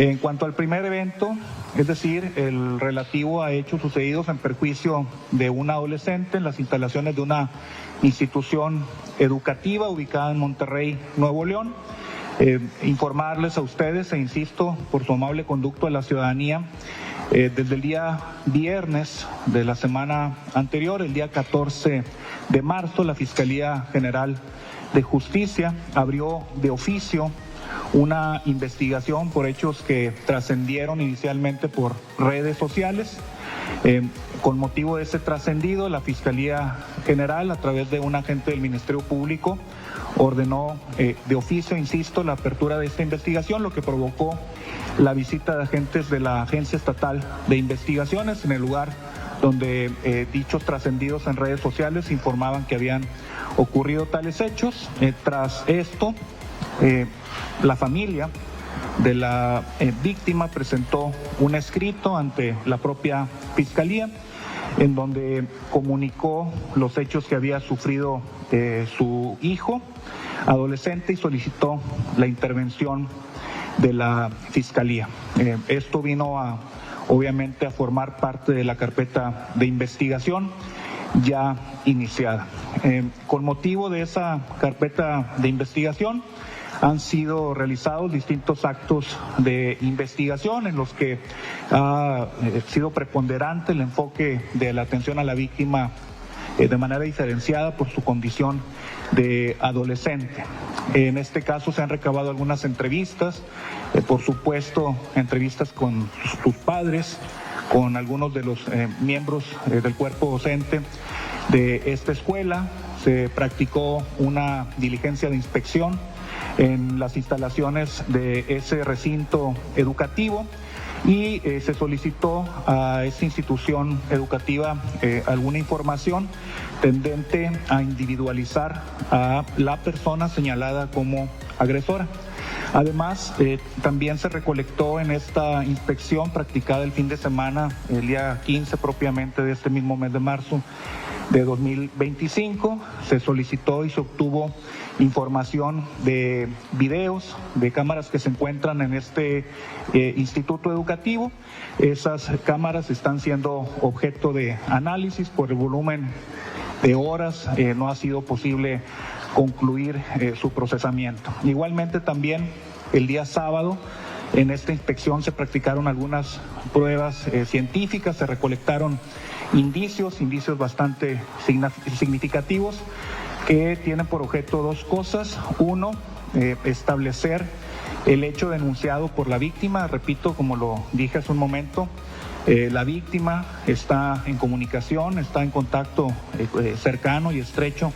En cuanto al primer evento, es decir, el relativo a hechos sucedidos en perjuicio de un adolescente en las instalaciones de una institución educativa ubicada en Monterrey, Nuevo León, informarles a ustedes, e insisto, por su amable conducto a la ciudadanía, desde el día viernes de la semana anterior, el día 14 de marzo, la Fiscalía General de Justicia abrió de oficio una investigación por hechos que trascendieron inicialmente por redes sociales. Con motivo de ese trascendido, la Fiscalía General, a través de un agente del Ministerio Público, ordenó de oficio, insisto, la apertura de esta investigación, lo que provocó la visita de agentes de la Agencia Estatal de Investigaciones en el lugar donde dichos trascendidos en redes sociales informaban que habían ocurrido tales hechos. Tras esto, la familia de la víctima presentó un escrito ante la propia Fiscalía en donde comunicó los hechos que había sufrido su hijo adolescente y solicitó la intervención de la Fiscalía. Esto vino obviamente a formar parte de la carpeta de investigación ya iniciada. Con motivo de esa carpeta de investigación han sido realizados distintos actos de investigación en los que ha sido preponderante el enfoque de la atención a la víctima de manera diferenciada por su condición de adolescente. En este caso se han recabado algunas entrevistas, por supuesto entrevistas con sus padres, con algunos de los miembros del cuerpo docente de esta escuela. Se practicó una diligencia de inspección en las instalaciones de ese recinto educativo y se solicitó a esta institución educativa alguna información tendente a individualizar a la persona señalada como agresora. Además, también se recolectó en esta inspección practicada el fin de semana, el día 15 propiamente de este mismo mes de marzo de 2025, se solicitó y se obtuvo información de videos, de cámaras que se encuentran en este instituto educativo. Esas cámaras están siendo objeto de análisis por el volumen de horas, no ha sido posible concluir su procesamiento. Igualmente también el día sábado en esta inspección se practicaron algunas pruebas científicas, se recolectaron indicios bastante significativos que tienen por objeto dos cosas. Uno, establecer el hecho denunciado por la víctima. Repito, como lo dije hace un momento, la víctima está en comunicación, está en contacto cercano y estrecho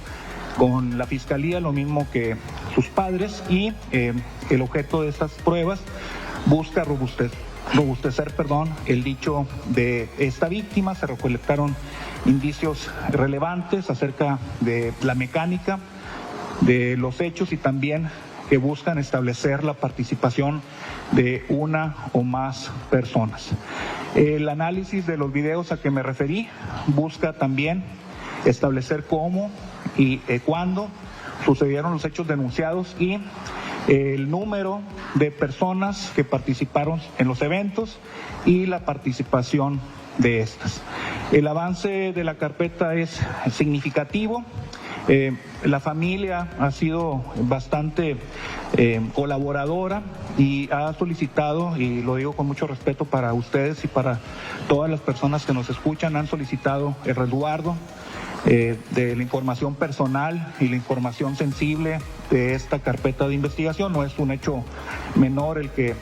con la Fiscalía, lo mismo que sus padres, y el objeto de estas pruebas busca robustecer el dicho de esta víctima. Se recolectaron indicios relevantes acerca de la mecánica de los hechos y también que buscan establecer la participación de una o más personas. El análisis de los videos a que me referí busca también establecer cómo y cuándo sucedieron los hechos denunciados y el número de personas que participaron en los eventos y la participación de estas. El avance de la carpeta es significativo. La familia ha sido bastante colaboradora y ha solicitado, y lo digo con mucho respeto para ustedes y para todas las personas que nos escuchan, han solicitado el resguardo de la información personal y la información sensible de esta carpeta de investigación. No es un hecho menor el que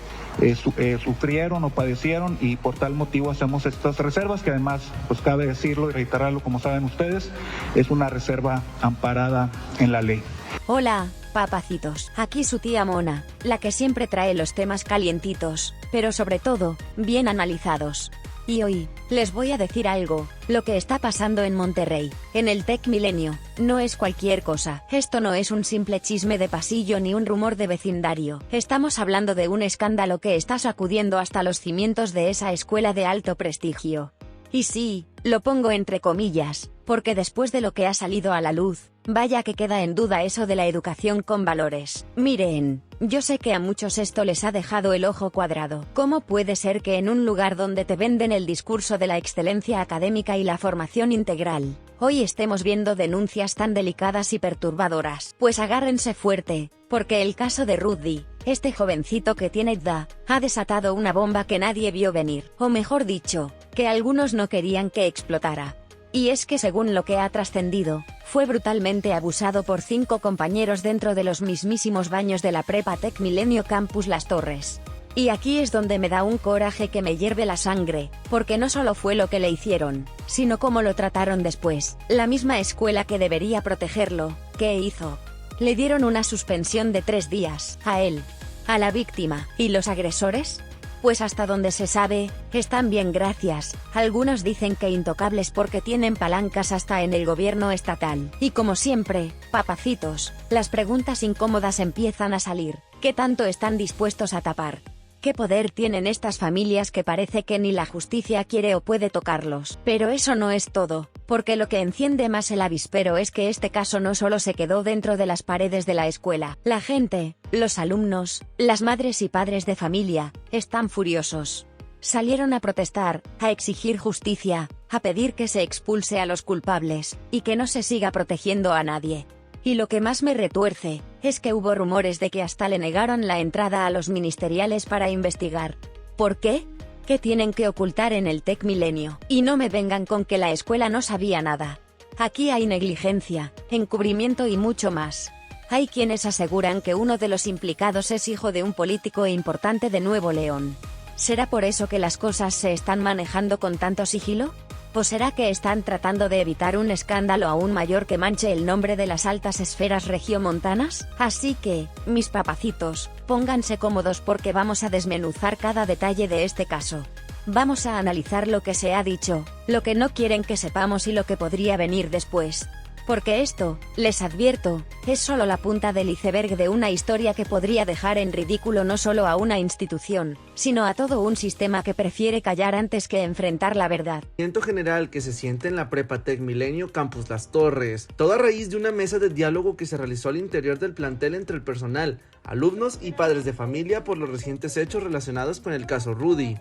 sufrieron o padecieron, y por tal motivo hacemos estas reservas, que además, pues cabe decirlo y reiterarlo, como saben ustedes, es una reserva amparada en la ley. Hola, papacitos, aquí su tía Mona, la que siempre trae los temas calientitos, pero sobre todo, bien analizados. Y hoy, les voy a decir algo, lo que está pasando en Monterrey, en el Tec Milenio, no es cualquier cosa. Esto no es un simple chisme de pasillo ni un rumor de vecindario. Estamos hablando de un escándalo que está sacudiendo hasta los cimientos de esa escuela de alto prestigio. Y sí, lo pongo entre comillas, porque después de lo que ha salido a la luz, vaya que queda en duda eso de la educación con valores. Miren, yo sé que a muchos esto les ha dejado el ojo cuadrado. ¿Cómo puede ser que en un lugar donde te venden el discurso de la excelencia académica y la formación integral, hoy estemos viendo denuncias tan delicadas y perturbadoras? Pues agárrense fuerte, porque el caso de Rudy, este jovencito que tiene edad, ha desatado una bomba que nadie vio venir, o mejor dicho, que algunos no querían que explotara. Y es que según lo que ha trascendido, fue brutalmente abusado por 5 compañeros dentro de los mismísimos baños de la Prepa Tec Milenio Campus Las Torres. Y aquí es donde me da un coraje que me hierve la sangre, porque no solo fue lo que le hicieron, sino cómo lo trataron después. La misma escuela que debería protegerlo, ¿qué hizo? Le dieron una suspensión de 3 días, a él, a la víctima, ¿y los agresores? Pues hasta donde se sabe, están bien gracias. Algunos dicen que intocables porque tienen palancas hasta en el gobierno estatal. Y como siempre, papacitos, las preguntas incómodas empiezan a salir. ¿Qué tanto están dispuestos a tapar? ¿Qué poder tienen estas familias que parece que ni la justicia quiere o puede tocarlos? Pero eso no es todo, porque lo que enciende más el avispero es que este caso no solo se quedó dentro de las paredes de la escuela. La gente, los alumnos, las madres y padres de familia, están furiosos. Salieron a protestar, a exigir justicia, a pedir que se expulse a los culpables, y que no se siga protegiendo a nadie. Y lo que más me retuerce, es que hubo rumores de que hasta le negaron la entrada a los ministeriales para investigar. ¿Por qué? ¿Qué tienen que ocultar en el Tec Milenio? Y no me vengan con que la escuela no sabía nada. Aquí hay negligencia, encubrimiento y mucho más. Hay quienes aseguran que uno de los implicados es hijo de un político importante de Nuevo León. ¿Será por eso que las cosas se están manejando con tanto sigilo? ¿O será que están tratando de evitar un escándalo aún mayor que manche el nombre de las altas esferas regiomontanas? Así que, mis papacitos, pónganse cómodos porque vamos a desmenuzar cada detalle de este caso. Vamos a analizar lo que se ha dicho, lo que no quieren que sepamos y lo que podría venir después. Porque esto, les advierto, es solo la punta del iceberg de una historia que podría dejar en ridículo no solo a una institución, sino a todo un sistema que prefiere callar antes que enfrentar la verdad. General que se siente en la Prepa Tec Milenio Campus Las Torres, todo a raíz de una mesa de diálogo que se realizó al interior del plantel entre el personal, alumnos y padres de familia por los recientes hechos relacionados con el caso Rudy.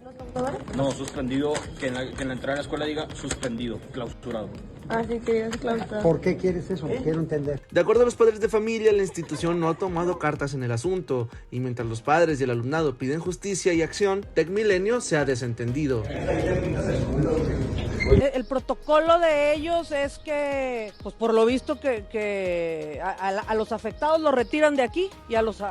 No, suspendido, que en la entrada a la escuela diga suspendido, clausurado. Así que es clausurado. ¿Por qué quieres eso? Quiero entender. De acuerdo a los padres de familia, la institución no ha tomado cartas en el asunto, y mientras los padres y el alumnado piden justicia y acción, Tec Milenio se ha desentendido. El protocolo de ellos es que, pues por lo visto que a los afectados los retiran de aquí y a los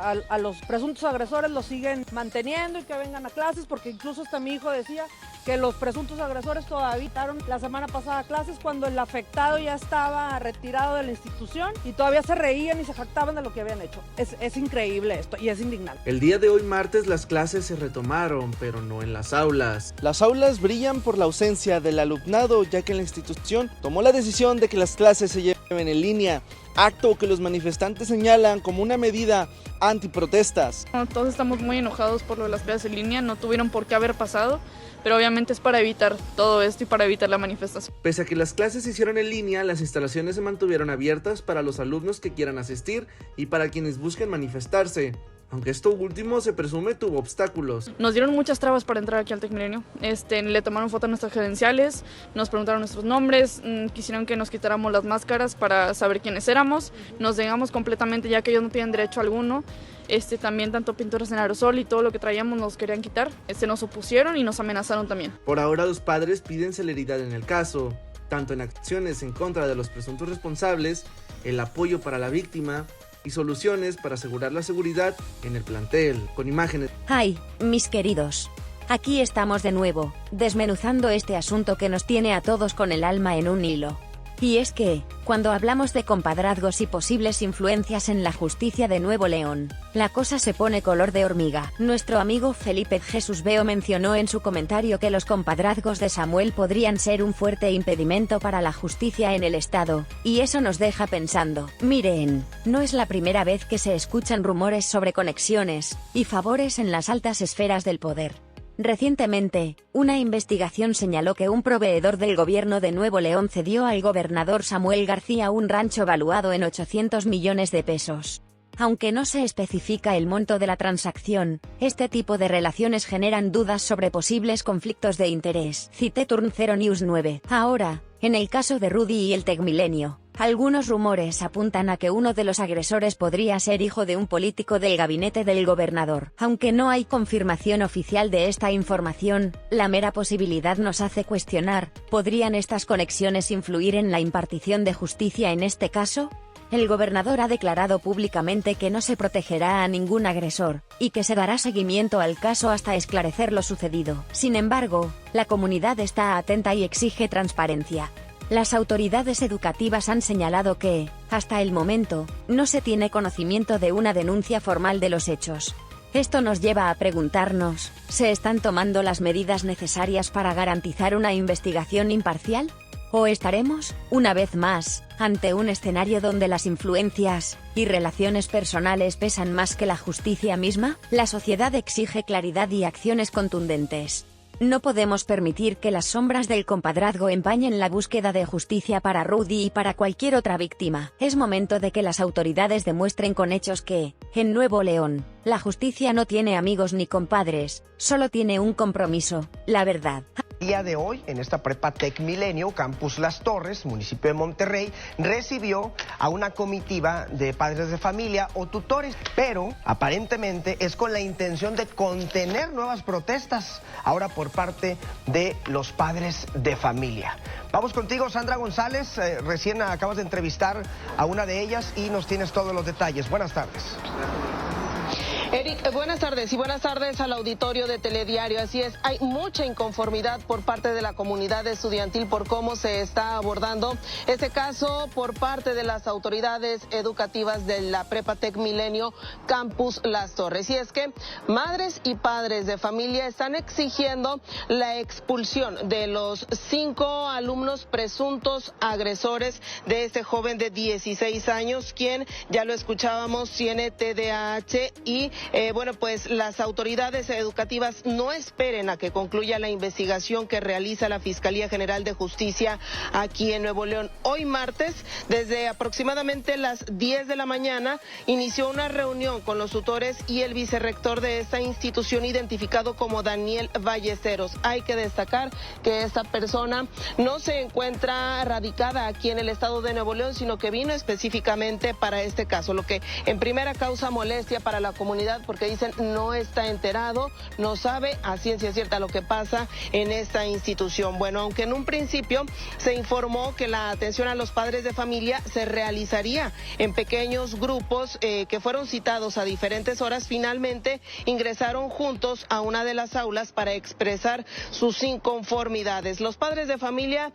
presuntos agresores los siguen manteniendo y que vengan a clases, porque incluso hasta mi hijo decía que los presuntos agresores todavía estaban la semana pasada a clases cuando el afectado ya estaba retirado de la institución y todavía se reían y se jactaban de lo que habían hecho. Es increíble esto y es indignante. El día de hoy martes las clases se retomaron, pero no en las aulas. Las aulas brillan por la ausencia del alumnado, ya que la institución tomó la decisión de que las clases se lleven en línea, acto que los manifestantes señalan como una medida antiprotestas. Todos estamos muy enojados por lo de las clases en línea, no tuvieron por qué haber pasado, pero obviamente es para evitar todo esto y para evitar la manifestación. Pese a que las clases se hicieron en línea, las instalaciones se mantuvieron abiertas para los alumnos que quieran asistir y para quienes busquen manifestarse. Aunque esto último se presume tuvo obstáculos. Nos dieron muchas trabas para entrar aquí al Tec Milenio. Le tomaron foto a nuestras credenciales, nos preguntaron nuestros nombres, quisieron que nos quitáramos las máscaras para saber quiénes éramos. Nos negamos completamente ya que ellos no tienen derecho alguno. También tanto pinturas en aerosol y todo lo que traíamos nos querían quitar. Nos opusieron y nos amenazaron también. Por ahora los padres piden celeridad en el caso, tanto en acciones en contra de los presuntos responsables, el apoyo para la víctima y soluciones para asegurar la seguridad en el plantel, con imágenes. Ay, mis queridos. Aquí estamos de nuevo, desmenuzando este asunto que nos tiene a todos con el alma en un hilo. Y es que, cuando hablamos de compadrazgos y posibles influencias en la justicia de Nuevo León, la cosa se pone color de hormiga. Nuestro amigo Felipe Jesús Veo mencionó en su comentario que los compadrazgos de Samuel podrían ser un fuerte impedimento para la justicia en el estado, y eso nos deja pensando. Miren, no es la primera vez que se escuchan rumores sobre conexiones y favores en las altas esferas del poder. Recientemente, una investigación señaló que un proveedor del gobierno de Nuevo León cedió al gobernador Samuel García un rancho valuado en 800 millones de pesos. Aunque no se especifica el monto de la transacción, este tipo de relaciones generan dudas sobre posibles conflictos de interés. Cité Turn 0 News 9. Ahora, en el caso de Rudy y el Tecmilenio, algunos rumores apuntan a que uno de los agresores podría ser hijo de un político del gabinete del gobernador. Aunque no hay confirmación oficial de esta información, la mera posibilidad nos hace cuestionar, ¿podrían estas conexiones influir en la impartición de justicia en este caso? El gobernador ha declarado públicamente que no se protegerá a ningún agresor, y que se dará seguimiento al caso hasta esclarecer lo sucedido. Sin embargo, la comunidad está atenta y exige transparencia. Las autoridades educativas han señalado que, hasta el momento, no se tiene conocimiento de una denuncia formal de los hechos. Esto nos lleva a preguntarnos, ¿se están tomando las medidas necesarias para garantizar una investigación imparcial? ¿O estaremos, una vez más, ante un escenario donde las influencias y relaciones personales pesan más que la justicia misma? La sociedad exige claridad y acciones contundentes. No podemos permitir que las sombras del compadrazgo empañen la búsqueda de justicia para Rudy y para cualquier otra víctima. Es momento de que las autoridades demuestren con hechos que, en Nuevo León, la justicia no tiene amigos ni compadres, solo tiene un compromiso: la verdad. Día de hoy, en esta prepa Tecmilenio, Campus Las Torres, municipio de Monterrey, recibió a una comitiva de padres de familia o tutores, pero aparentemente es con la intención de contener nuevas protestas, ahora por parte de los padres de familia. Vamos contigo, Sandra González, recién acabas de entrevistar a una de ellas y nos tienes todos los detalles. Buenas tardes. Eric, buenas tardes y buenas tardes al auditorio de Telediario. Así es, hay mucha inconformidad por parte de la comunidad estudiantil por cómo se está abordando este caso por parte de las autoridades educativas de la Prepa Tecmilenio Campus Las Torres. Y es que madres y padres de familia están exigiendo la expulsión de los 5 alumnos presuntos agresores de este joven de 16 años, quien, ya lo escuchábamos, tiene TDAH y bueno, pues las autoridades educativas no esperen a que concluya la investigación que realiza la Fiscalía General de Justicia aquí en Nuevo León. Hoy martes, desde aproximadamente las 10 de la mañana, inició una reunión con los tutores y el vicerrector de esta institución, identificado como Daniel Ballesteros. Hay que destacar que esta persona no se encuentra radicada aquí en el estado de Nuevo León, sino que vino específicamente para este caso, lo que en primera causa molestia para la comunidad, porque dicen no está enterado, no sabe a ciencia cierta lo que pasa en esta institución. Bueno, aunque en un principio se informó que la atención a los padres de familia se realizaría en pequeños grupos que fueron citados a diferentes horas, finalmente ingresaron juntos a una de las aulas para expresar sus inconformidades. Los padres de familia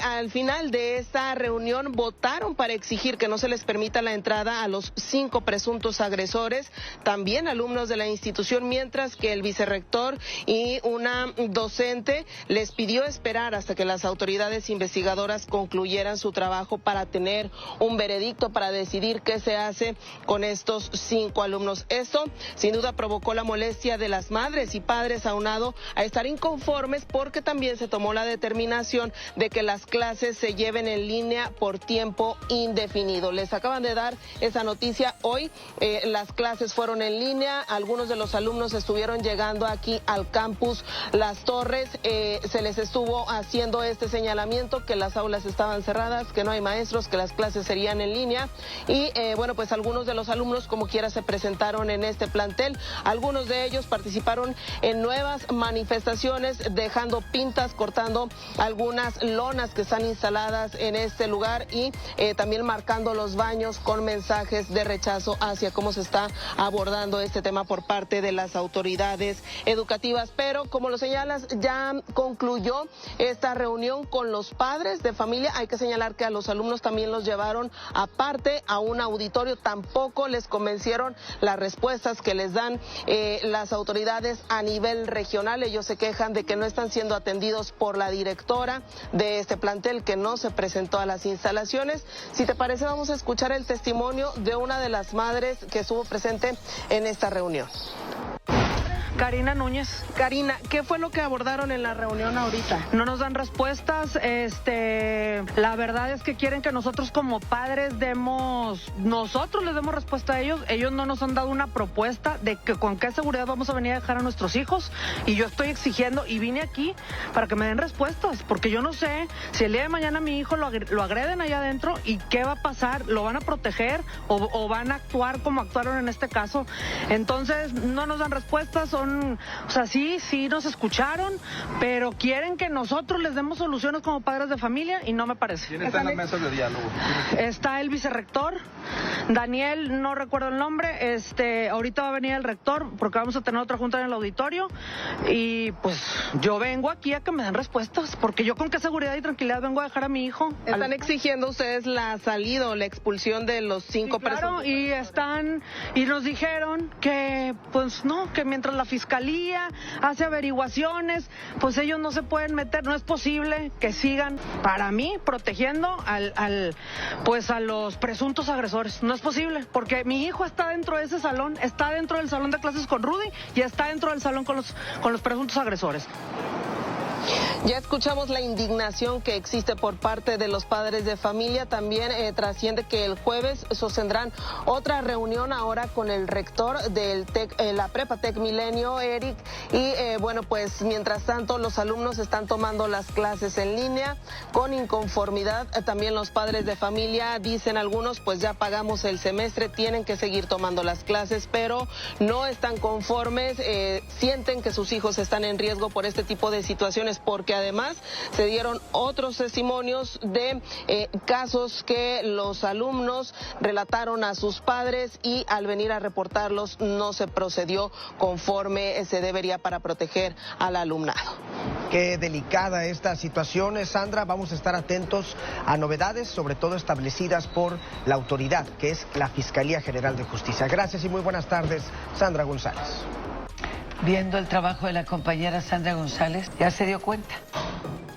al final de esta reunión votaron para exigir que no se les permita la entrada a los 5 presuntos agresores, también alumnos de la institución, mientras que el vicerrector y una docente les pidió esperar hasta que las autoridades investigadoras concluyeran su trabajo para tener un veredicto, para decidir qué se hace con estos 5 alumnos. Esto sin duda provocó la molestia de las madres y padres, aunado a estar inconformes porque también se tomó la determinación de que las clases se lleven en línea por tiempo indefinido. Les acaban de dar esa noticia hoy, las clases fueron en línea, algunos de los alumnos estuvieron llegando aquí al campus Las Torres, se les estuvo haciendo este señalamiento que las aulas estaban cerradas, que no hay maestros, que las clases serían en línea y bueno, pues algunos de los alumnos como quiera se presentaron en este plantel, algunos de ellos participaron en nuevas manifestaciones, dejando pintas, cortando algunas lonas que están instaladas en este lugar y también marcando los baños con mensajes de rechazo hacia cómo se está abordando este tema por parte de las autoridades educativas. Pero como lo señalas, ya concluyó esta reunión con los padres de familia. Hay que señalar que a los alumnos también los llevaron aparte a un auditorio. Tampoco les convencieron las respuestas que les dan las autoridades a nivel regional. Ellos se quejan de que no están siendo atendidos por la directora de este plantel, que no se presentó a las instalaciones. Si te parece, vamos a escuchar el testimonio de una de las madres que estuvo presente en esta reunión. Karina Núñez. Karina, ¿qué fue lo que abordaron en la reunión ahorita? No nos dan respuestas, la verdad es que quieren que nosotros como padres nosotros les demos respuesta a ellos. Ellos no nos han dado una propuesta de que con qué seguridad vamos a venir a dejar a nuestros hijos, y yo estoy exigiendo y vine aquí para que me den respuestas, porque yo no sé si el día de mañana a mi hijo lo agreden allá adentro y qué va a pasar, lo van a proteger o van a actuar como actuaron en este caso. Entonces no nos dan respuestas, sí nos escucharon, pero quieren que nosotros les demos soluciones como padres de familia y no me parece. ¿Quién está en las mesas de diálogo? Está el vicerrector, Daniel, no recuerdo el nombre, ahorita va a venir el rector porque vamos a tener otra junta en el auditorio y pues yo vengo aquí a que me den respuestas, porque yo con qué seguridad y tranquilidad vengo a dejar a mi hijo. ¿Están exigiendo ustedes la salida o la expulsión de los 5 claro, presuntos? y nos dijeron que pues no, que mientras la fiscalía hace averiguaciones, pues ellos no se pueden meter, no es posible que sigan, para mí, protegiendo a los presuntos agresores. No es posible, porque mi hijo está dentro de ese salón, está dentro del salón de clases con Rudy y está dentro del salón con los presuntos agresores. Ya escuchamos la indignación que existe por parte de los padres de familia. También trasciende que el jueves sostendrán otra reunión ahora con el rector del la Prepa Tec Milenio, Eric. Y pues mientras tanto los alumnos están tomando las clases en línea con inconformidad. También los padres de familia dicen algunos, pues ya pagamos el semestre, tienen que seguir tomando las clases, pero no están conformes, sienten que sus hijos están en riesgo por este tipo de situaciones, porque además se dieron otros testimonios de casos que los alumnos relataron a sus padres y al venir a reportarlos no se procedió conforme se debería para proteger al alumnado. Qué delicada esta situación, Sandra. Vamos a estar atentos a novedades, sobre todo establecidas por la autoridad, que es la Fiscalía General de Justicia. Gracias y muy buenas tardes, Sandra González. Viendo el trabajo de la compañera Sandra González, ya se dio cuenta.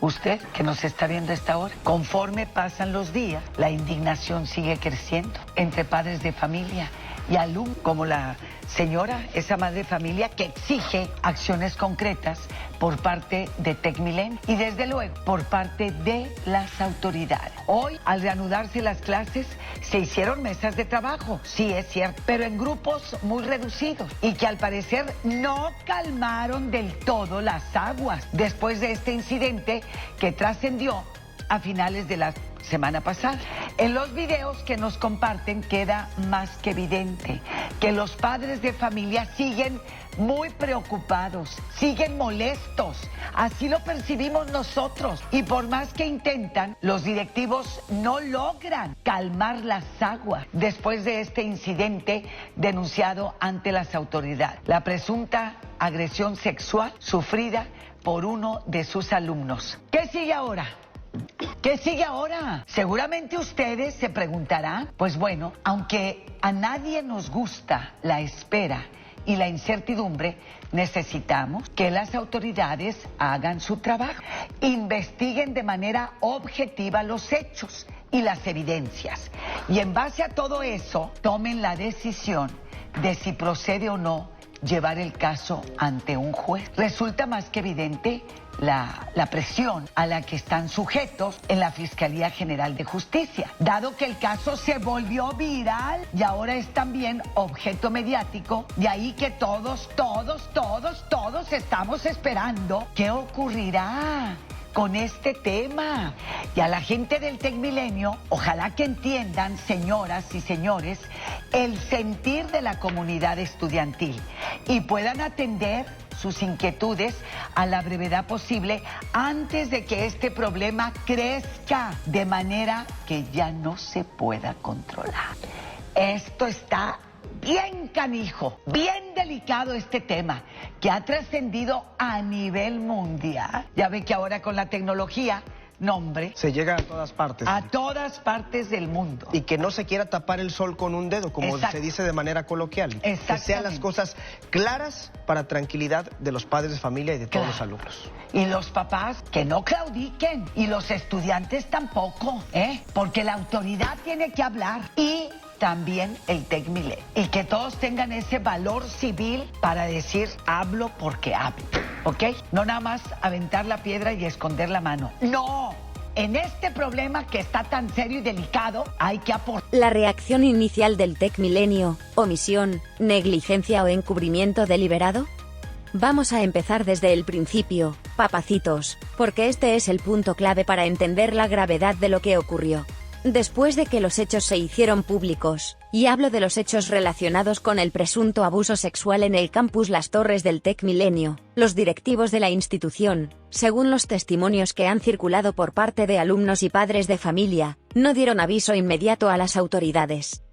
Usted, que nos está viendo a esta hora, conforme pasan los días, la indignación sigue creciendo entre padres de familia y alumnos, como la señora, esa madre de familia que exige acciones concretas por parte de Tec Milenio y desde luego por parte de las autoridades. Hoy, al reanudarse las clases, se hicieron mesas de trabajo, sí es cierto, pero en grupos muy reducidos y que al parecer no calmaron del todo las aguas después de este incidente que trascendió a finales de la semana pasada. En los videos que nos comparten queda más que evidente que los padres de familia siguen muy preocupados, siguen molestos. Así lo percibimos nosotros. Y por más que intentan, los directivos no logran calmar las aguas después de este incidente denunciado ante las autoridades. La presunta agresión sexual sufrida por uno de sus alumnos. ¿Qué sigue ahora? ¿Qué sigue ahora? Seguramente ustedes se preguntarán. Pues bueno, aunque a nadie nos gusta la espera y la incertidumbre, necesitamos que las autoridades hagan su trabajo, investiguen de manera objetiva los hechos y las evidencias. Y en base a todo eso, tomen la decisión de si procede o no llevar el caso ante un juez. Resulta más que evidente la presión a la que están sujetos en la Fiscalía General de Justicia, dado que el caso se volvió viral y ahora es también objeto mediático, de ahí que todos estamos esperando qué ocurrirá con este tema. Y a la gente del Tec Milenio, ojalá que entiendan, señoras y señores, el sentir de la comunidad estudiantil y puedan atender sus inquietudes a la brevedad posible antes de que este problema crezca de manera que ya no se pueda controlar. Esto está bien canijo, bien delicado este tema, que ha trascendido a nivel mundial. Ya ve que ahora con la tecnología, nombre, se llega a todas partes. A todas partes del mundo. Y que no se quiera tapar el sol con un dedo, como se dice de manera coloquial. Que sean las cosas claras para tranquilidad de los padres de familia y de todos los alumnos. Y los papás que no claudiquen, y los estudiantes tampoco, porque la autoridad tiene que hablar y también el TEC Milenio. Y que todos tengan ese valor civil para decir, hablo porque hablo, ¿ok? No nada más aventar la piedra y esconder la mano. ¡No! En este problema que está tan serio y delicado, hay que aportar. La reacción inicial del TEC Milenio: omisión, negligencia o encubrimiento deliberado. Vamos a empezar desde el principio, papacitos, porque este es el punto clave para entender la gravedad de lo que ocurrió. Después de que los hechos se hicieron públicos, y hablo de los hechos relacionados con el presunto abuso sexual en el campus Las Torres del TEC Milenio, los directivos de la institución, según los testimonios que han circulado por parte de alumnos y padres de familia, no dieron aviso inmediato a las autoridades.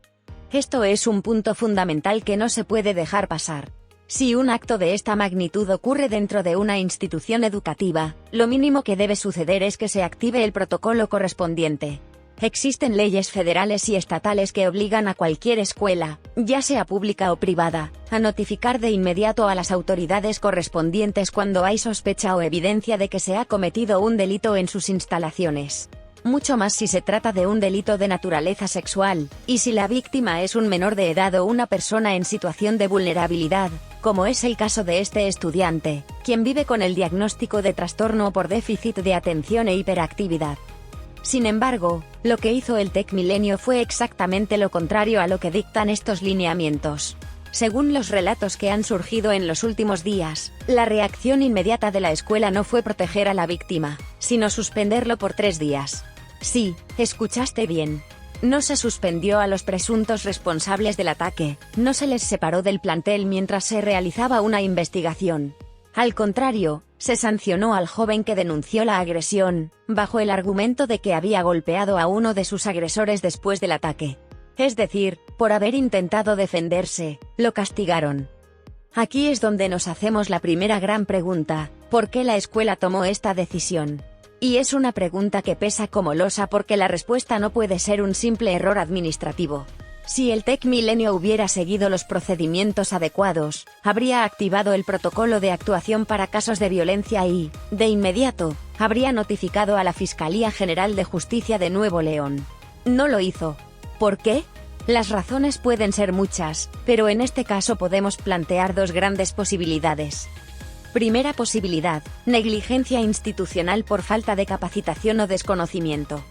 Esto es un punto fundamental que no se puede dejar pasar. Si un acto de esta magnitud ocurre dentro de una institución educativa, lo mínimo que debe suceder es que se active el protocolo correspondiente. Existen leyes federales y estatales que obligan a cualquier escuela, ya sea pública o privada, a notificar de inmediato a las autoridades correspondientes cuando hay sospecha o evidencia de que se ha cometido un delito en sus instalaciones. Mucho más si se trata de un delito de naturaleza sexual, y si la víctima es un menor de edad o una persona en situación de vulnerabilidad, como es el caso de este estudiante, quien vive con el diagnóstico de trastorno por déficit de atención e hiperactividad. Sin embargo, lo que hizo el TEC Milenio fue exactamente lo contrario a lo que dictan estos lineamientos. Según los relatos que han surgido en los últimos días, la reacción inmediata de la escuela no fue proteger a la víctima, sino suspenderlo por 3 días. Sí, escuchaste bien. No se suspendió a los presuntos responsables del ataque, no se les separó del plantel mientras se realizaba una investigación. Al contrario, se sancionó al joven que denunció la agresión, bajo el argumento de que había golpeado a uno de sus agresores después del ataque. Es decir, por haber intentado defenderse, lo castigaron. Aquí es donde nos hacemos la primera gran pregunta: ¿por qué la escuela tomó esta decisión? Y es una pregunta que pesa como losa porque la respuesta no puede ser un simple error administrativo. Si el TEC Milenio hubiera seguido los procedimientos adecuados, habría activado el protocolo de actuación para casos de violencia y, de inmediato, habría notificado a la Fiscalía General de Justicia de Nuevo León. No lo hizo. ¿Por qué? Las razones pueden ser muchas, pero en este caso podemos plantear 2 grandes posibilidades. Primera posibilidad: negligencia institucional por falta de capacitación o desconocimiento.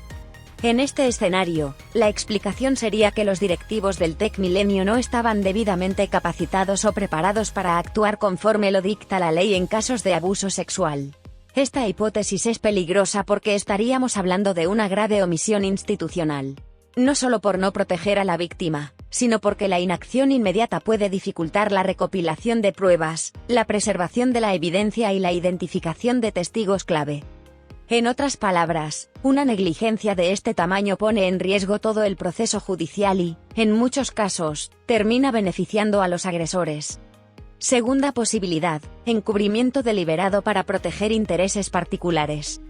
En este escenario, la explicación sería que los directivos del TEC Milenio no estaban debidamente capacitados o preparados para actuar conforme lo dicta la ley en casos de abuso sexual. Esta hipótesis es peligrosa porque estaríamos hablando de una grave omisión institucional. No solo por no proteger a la víctima, sino porque la inacción inmediata puede dificultar la recopilación de pruebas, la preservación de la evidencia y la identificación de testigos clave. En otras palabras, una negligencia de este tamaño pone en riesgo todo el proceso judicial y, en muchos casos, termina beneficiando a los agresores. Segunda posibilidad: encubrimiento deliberado para proteger intereses particulares.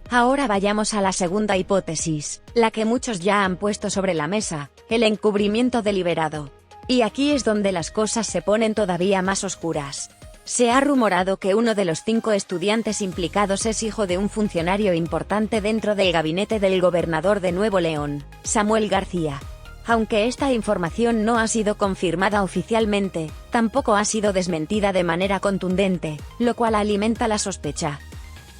Ahora vayamos a la segunda hipótesis, la que muchos ya han puesto sobre la mesa: el encubrimiento deliberado. Y aquí es donde las cosas se ponen todavía más oscuras. Se ha rumorado que uno de los 5 estudiantes implicados es hijo de un funcionario importante dentro del gabinete del gobernador de Nuevo León, Samuel García. Aunque esta información no ha sido confirmada oficialmente, tampoco ha sido desmentida de manera contundente, lo cual alimenta la sospecha.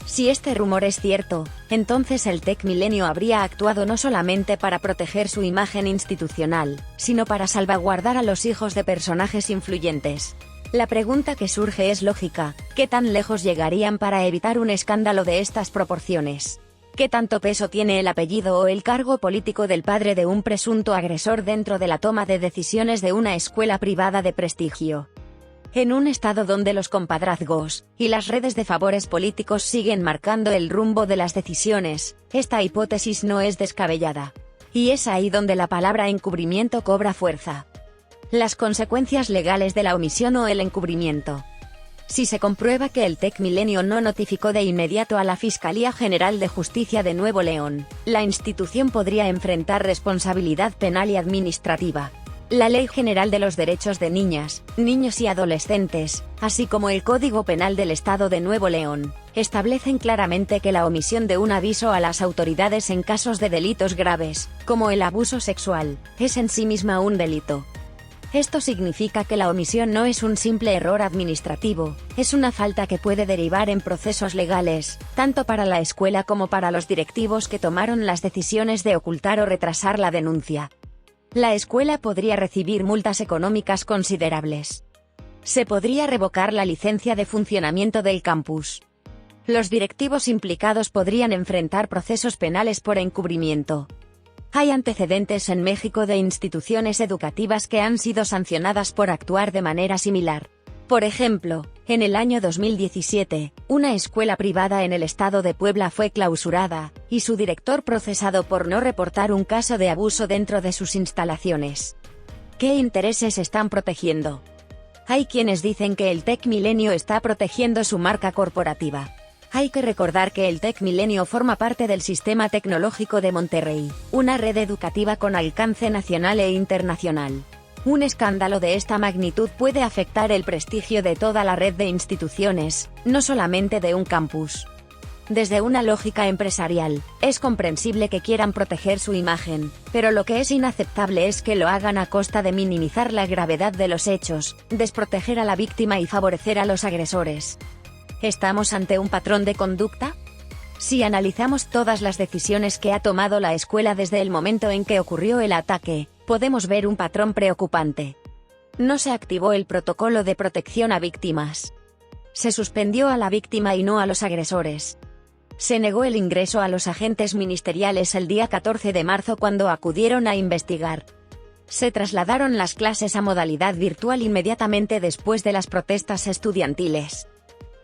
Si este rumor es cierto, entonces el TEC Milenio habría actuado no solamente para proteger su imagen institucional, sino para salvaguardar a los hijos de personajes influyentes. La pregunta que surge es lógica: ¿qué tan lejos llegarían para evitar un escándalo de estas proporciones? ¿Qué tanto peso tiene el apellido o el cargo político del padre de un presunto agresor dentro de la toma de decisiones de una escuela privada de prestigio? En un estado donde los compadrazgos y las redes de favores políticos siguen marcando el rumbo de las decisiones, esta hipótesis no es descabellada. Y es ahí donde la palabra encubrimiento cobra fuerza. Las consecuencias legales de la omisión o el encubrimiento. Si se comprueba que el TEC Milenio no notificó de inmediato a la Fiscalía General de Justicia de Nuevo León, la institución podría enfrentar responsabilidad penal y administrativa. La Ley General de los Derechos de Niñas, Niños y Adolescentes, así como el Código Penal del Estado de Nuevo León, establecen claramente que la omisión de un aviso a las autoridades en casos de delitos graves, como el abuso sexual, es en sí misma un delito. Esto significa que la omisión no es un simple error administrativo, es una falta que puede derivar en procesos legales, tanto para la escuela como para los directivos que tomaron las decisiones de ocultar o retrasar la denuncia. La escuela podría recibir multas económicas considerables. Se podría revocar la licencia de funcionamiento del campus. Los directivos implicados podrían enfrentar procesos penales por encubrimiento. Hay antecedentes en México de instituciones educativas que han sido sancionadas por actuar de manera similar. Por ejemplo, en el año 2017, una escuela privada en el estado de Puebla fue clausurada, y su director procesado por no reportar un caso de abuso dentro de sus instalaciones. ¿Qué intereses están protegiendo? Hay quienes dicen que el TEC Milenio está protegiendo su marca corporativa. Hay que recordar que el TEC Milenio forma parte del Sistema Tecnológico de Monterrey, una red educativa con alcance nacional e internacional. Un escándalo de esta magnitud puede afectar el prestigio de toda la red de instituciones, no solamente de un campus. Desde una lógica empresarial, es comprensible que quieran proteger su imagen, pero lo que es inaceptable es que lo hagan a costa de minimizar la gravedad de los hechos, desproteger a la víctima y favorecer a los agresores. ¿Estamos ante un patrón de conducta? Si analizamos todas las decisiones que ha tomado la escuela desde el momento en que ocurrió el ataque, podemos ver un patrón preocupante. No se activó el protocolo de protección a víctimas. Se suspendió a la víctima y no a los agresores. Se negó el ingreso a los agentes ministeriales el día 14 de marzo cuando acudieron a investigar. Se trasladaron las clases a modalidad virtual inmediatamente después de las protestas estudiantiles.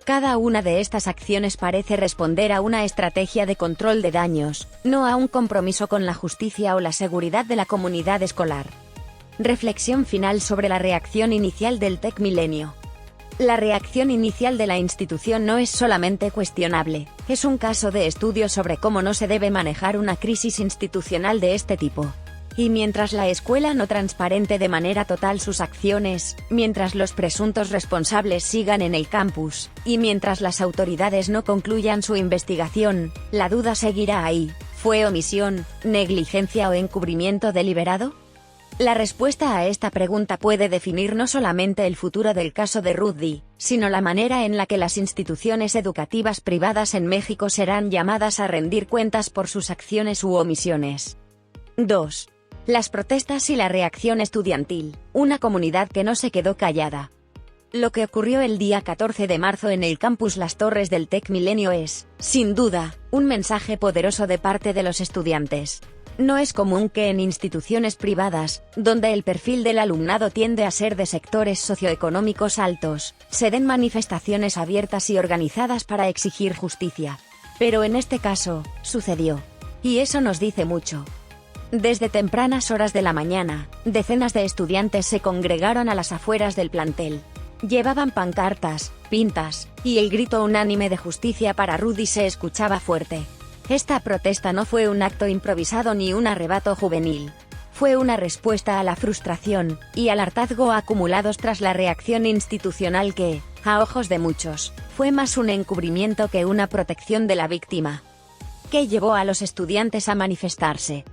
Cada una de estas acciones parece responder a una estrategia de control de daños, no a un compromiso con la justicia o la seguridad de la comunidad escolar. Reflexión final sobre la reacción inicial del TEC Milenio. La reacción inicial de la institución no es solamente cuestionable, es un caso de estudio sobre cómo no se debe manejar una crisis institucional de este tipo. Y mientras la escuela no transparente de manera total sus acciones, mientras los presuntos responsables sigan en el campus, y mientras las autoridades no concluyan su investigación, la duda seguirá ahí. ¿Fue omisión, negligencia o encubrimiento deliberado? La respuesta a esta pregunta puede definir no solamente el futuro del caso de Rudy, sino la manera en la que las instituciones educativas privadas en México serán llamadas a rendir cuentas por sus acciones u omisiones. 2. Las protestas y la reacción estudiantil, una comunidad que no se quedó callada. Lo que ocurrió el día 14 de marzo en el campus Las Torres del TEC Milenio es, sin duda, un mensaje poderoso de parte de los estudiantes. No es común que en instituciones privadas, donde el perfil del alumnado tiende a ser de sectores socioeconómicos altos, se den manifestaciones abiertas y organizadas para exigir justicia. Pero en este caso, sucedió. Y eso nos dice mucho. Desde tempranas horas de la mañana, decenas de estudiantes se congregaron a las afueras del plantel. Llevaban pancartas, pintas, y el grito unánime de justicia para Rudy se escuchaba fuerte. Esta protesta no fue un acto improvisado ni un arrebato juvenil. Fue una respuesta a la frustración y al hartazgo acumulados tras la reacción institucional que, a ojos de muchos, fue más un encubrimiento que una protección de la víctima. ¿Qué llevó a los estudiantes a manifestarse?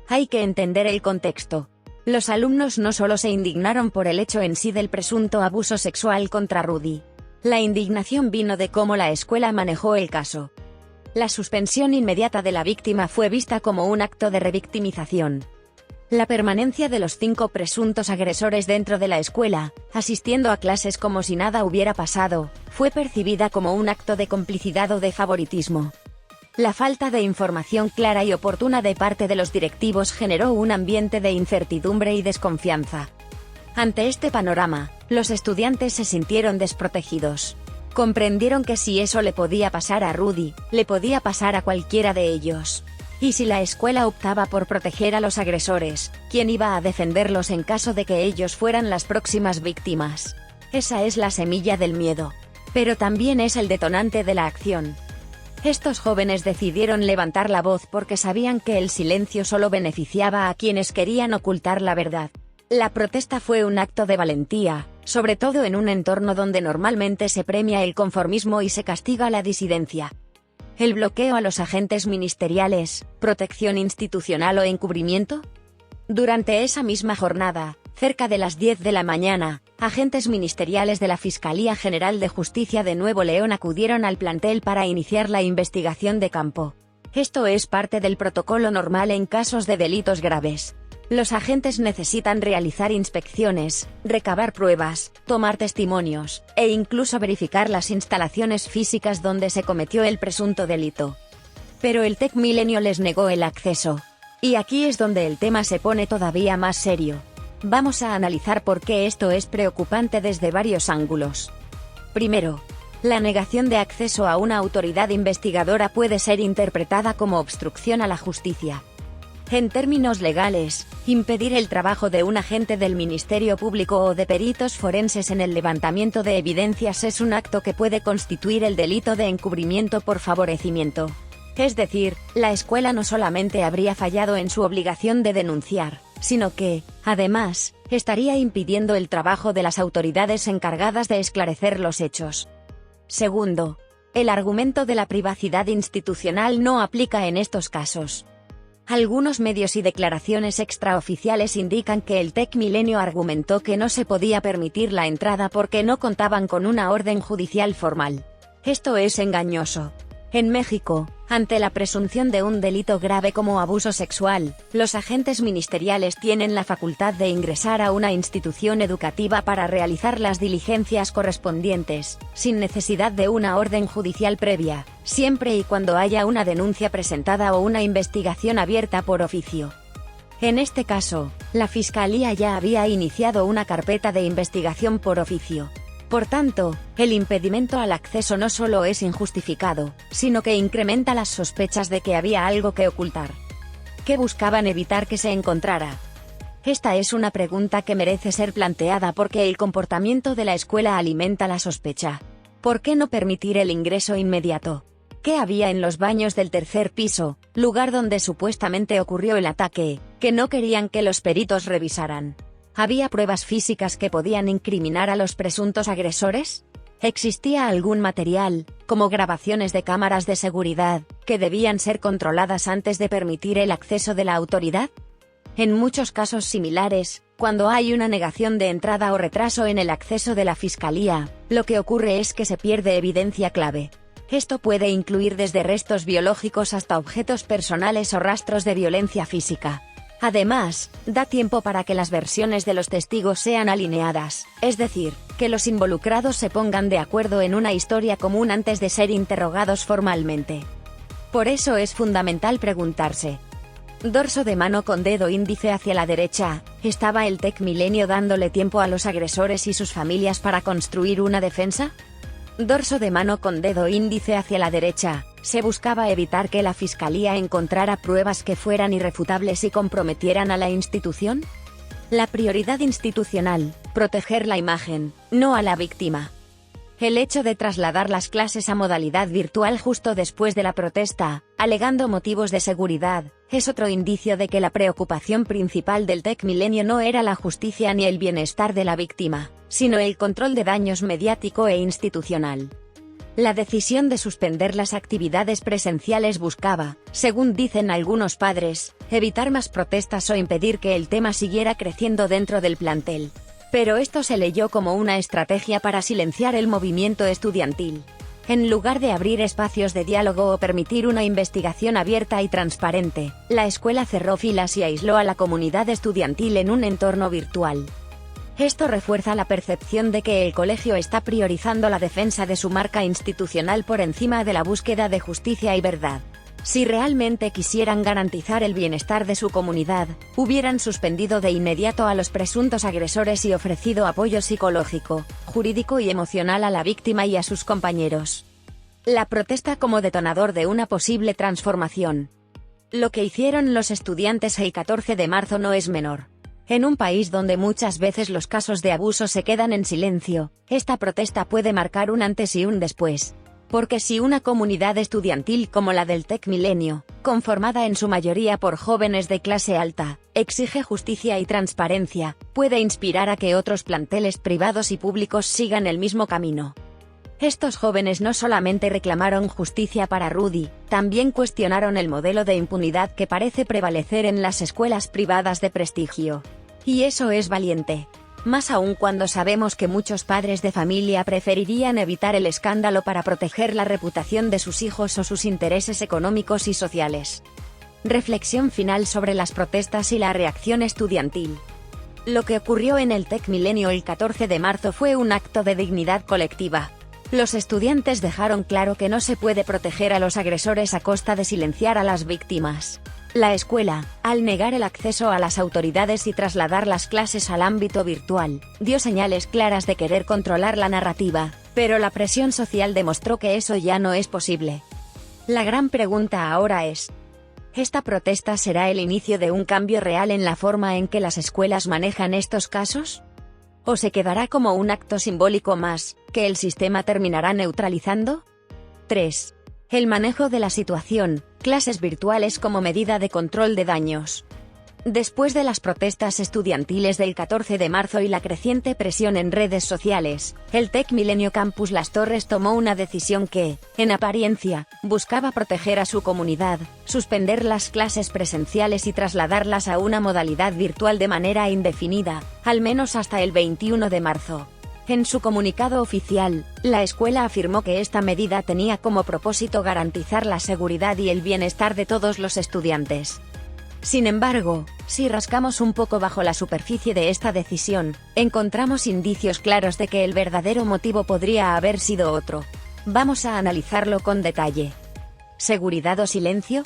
Hay que entender el contexto. Los alumnos no solo se indignaron por el hecho en sí del presunto abuso sexual contra Rudy. La indignación vino de cómo la escuela manejó el caso. La suspensión inmediata de la víctima fue vista como un acto de revictimización. La permanencia de los 5 presuntos agresores dentro de la escuela, asistiendo a clases como si nada hubiera pasado, fue percibida como un acto de complicidad o de favoritismo. La falta de información clara y oportuna de parte de los directivos generó un ambiente de incertidumbre y desconfianza. Ante este panorama, los estudiantes se sintieron desprotegidos. Comprendieron que si eso le podía pasar a Rudy, le podía pasar a cualquiera de ellos. Y si la escuela optaba por proteger a los agresores, ¿quién iba a defenderlos en caso de que ellos fueran las próximas víctimas? Esa es la semilla del miedo. Pero también es el detonante de la acción. Estos jóvenes decidieron levantar la voz porque sabían que el silencio solo beneficiaba a quienes querían ocultar la verdad. La protesta fue un acto de valentía, sobre todo en un entorno donde normalmente se premia el conformismo y se castiga la disidencia. ¿El bloqueo a los agentes ministeriales, protección institucional o encubrimiento? Durante esa misma jornada, cerca de las 10 de la mañana, agentes ministeriales de la Fiscalía General de Justicia de Nuevo León acudieron al plantel para iniciar la investigación de campo. Esto es parte del protocolo normal en casos de delitos graves. Los agentes necesitan realizar inspecciones, recabar pruebas, tomar testimonios, e incluso verificar las instalaciones físicas donde se cometió el presunto delito. Pero el Tec Milenio les negó el acceso. Y aquí es donde el tema se pone todavía más serio. Vamos a analizar por qué esto es preocupante desde varios ángulos. Primero, la negación de acceso a una autoridad investigadora puede ser interpretada como obstrucción a la justicia. En términos legales, impedir el trabajo de un agente del Ministerio Público o de peritos forenses en el levantamiento de evidencias es un acto que puede constituir el delito de encubrimiento por favorecimiento. Es decir, la escuela no solamente habría fallado en su obligación de denunciar, sino que, además, estaría impidiendo el trabajo de las autoridades encargadas de esclarecer los hechos. Segundo, el argumento de la privacidad institucional no aplica en estos casos. Algunos medios y declaraciones extraoficiales indican que el Tec Milenio argumentó que no se podía permitir la entrada porque no contaban con una orden judicial formal. Esto es engañoso. En México, ante la presunción de un delito grave como abuso sexual, los agentes ministeriales tienen la facultad de ingresar a una institución educativa para realizar las diligencias correspondientes, sin necesidad de una orden judicial previa, siempre y cuando haya una denuncia presentada o una investigación abierta por oficio. En este caso, la Fiscalía ya había iniciado una carpeta de investigación por oficio. Por tanto, el impedimento al acceso no solo es injustificado, sino que incrementa las sospechas de que había algo que ocultar. ¿Qué buscaban evitar que se encontrara? Esta es una pregunta que merece ser planteada porque el comportamiento de la escuela alimenta la sospecha. ¿Por qué no permitir el ingreso inmediato? ¿Qué había en los baños del tercer piso, lugar donde supuestamente ocurrió el ataque, que no querían que los peritos revisaran? ¿Había pruebas físicas que podían incriminar a los presuntos agresores? ¿Existía algún material, como grabaciones de cámaras de seguridad, que debían ser controladas antes de permitir el acceso de la autoridad? En muchos casos similares, cuando hay una negación de entrada o retraso en el acceso de la Fiscalía, lo que ocurre es que se pierde evidencia clave. Esto puede incluir desde restos biológicos hasta objetos personales o rastros de violencia física. Además, da tiempo para que las versiones de los testigos sean alineadas, es decir, que los involucrados se pongan de acuerdo en una historia común antes de ser interrogados formalmente. Por eso es fundamental preguntarse. Dorso de mano con dedo índice hacia la derecha, ¿estaba el Tec Milenio dándole tiempo a los agresores y sus familias para construir una defensa? Dorso de mano con dedo índice hacia la derecha, ¿se buscaba evitar que la Fiscalía encontrara pruebas que fueran irrefutables y comprometieran a la institución? La prioridad institucional, proteger la imagen, no a la víctima. El hecho de trasladar las clases a modalidad virtual justo después de la protesta, alegando motivos de seguridad, es otro indicio de que la preocupación principal del Tec Milenio no era la justicia ni el bienestar de la víctima, sino el control de daños mediático e institucional. La decisión de suspender las actividades presenciales buscaba, según dicen algunos padres, evitar más protestas o impedir que el tema siguiera creciendo dentro del plantel. Pero esto se leyó como una estrategia para silenciar el movimiento estudiantil. En lugar de abrir espacios de diálogo o permitir una investigación abierta y transparente, la escuela cerró filas y aisló a la comunidad estudiantil en un entorno virtual. Esto refuerza la percepción de que el colegio está priorizando la defensa de su marca institucional por encima de la búsqueda de justicia y verdad. Si realmente quisieran garantizar el bienestar de su comunidad, hubieran suspendido de inmediato a los presuntos agresores y ofrecido apoyo psicológico, jurídico y emocional a la víctima y a sus compañeros. La protesta como detonador de una posible transformación. Lo que hicieron los estudiantes el 14 de marzo no es menor. En un país donde muchas veces los casos de abuso se quedan en silencio, esta protesta puede marcar un antes y un después. Porque si una comunidad estudiantil como la del Tec Milenio, conformada en su mayoría por jóvenes de clase alta, exige justicia y transparencia, puede inspirar a que otros planteles privados y públicos sigan el mismo camino. Estos jóvenes no solamente reclamaron justicia para Rudy, también cuestionaron el modelo de impunidad que parece prevalecer en las escuelas privadas de prestigio. Y eso es valiente. Más aún cuando sabemos que muchos padres de familia preferirían evitar el escándalo para proteger la reputación de sus hijos o sus intereses económicos y sociales. Reflexión final sobre las protestas y la reacción estudiantil. Lo que ocurrió en el Tec Milenio el 14 de marzo fue un acto de dignidad colectiva. Los estudiantes dejaron claro que no se puede proteger a los agresores a costa de silenciar a las víctimas. La escuela, al negar el acceso a las autoridades y trasladar las clases al ámbito virtual, dio señales claras de querer controlar la narrativa, pero la presión social demostró que eso ya no es posible. La gran pregunta ahora es: ¿esta protesta será el inicio de un cambio real en la forma en que las escuelas manejan estos casos? ¿O se quedará como un acto simbólico más, que el sistema terminará neutralizando? 3. El manejo de la situación, clases virtuales como medida de control de daños. Después de las protestas estudiantiles del 14 de marzo y la creciente presión en redes sociales, el Tec Milenio Campus Las Torres tomó una decisión que, en apariencia, buscaba proteger a su comunidad, suspender las clases presenciales y trasladarlas a una modalidad virtual de manera indefinida, al menos hasta el 21 de marzo. En su comunicado oficial, la escuela afirmó que esta medida tenía como propósito garantizar la seguridad y el bienestar de todos los estudiantes. Sin embargo, si rascamos un poco bajo la superficie de esta decisión, encontramos indicios claros de que el verdadero motivo podría haber sido otro. Vamos a analizarlo con detalle. ¿Seguridad o silencio?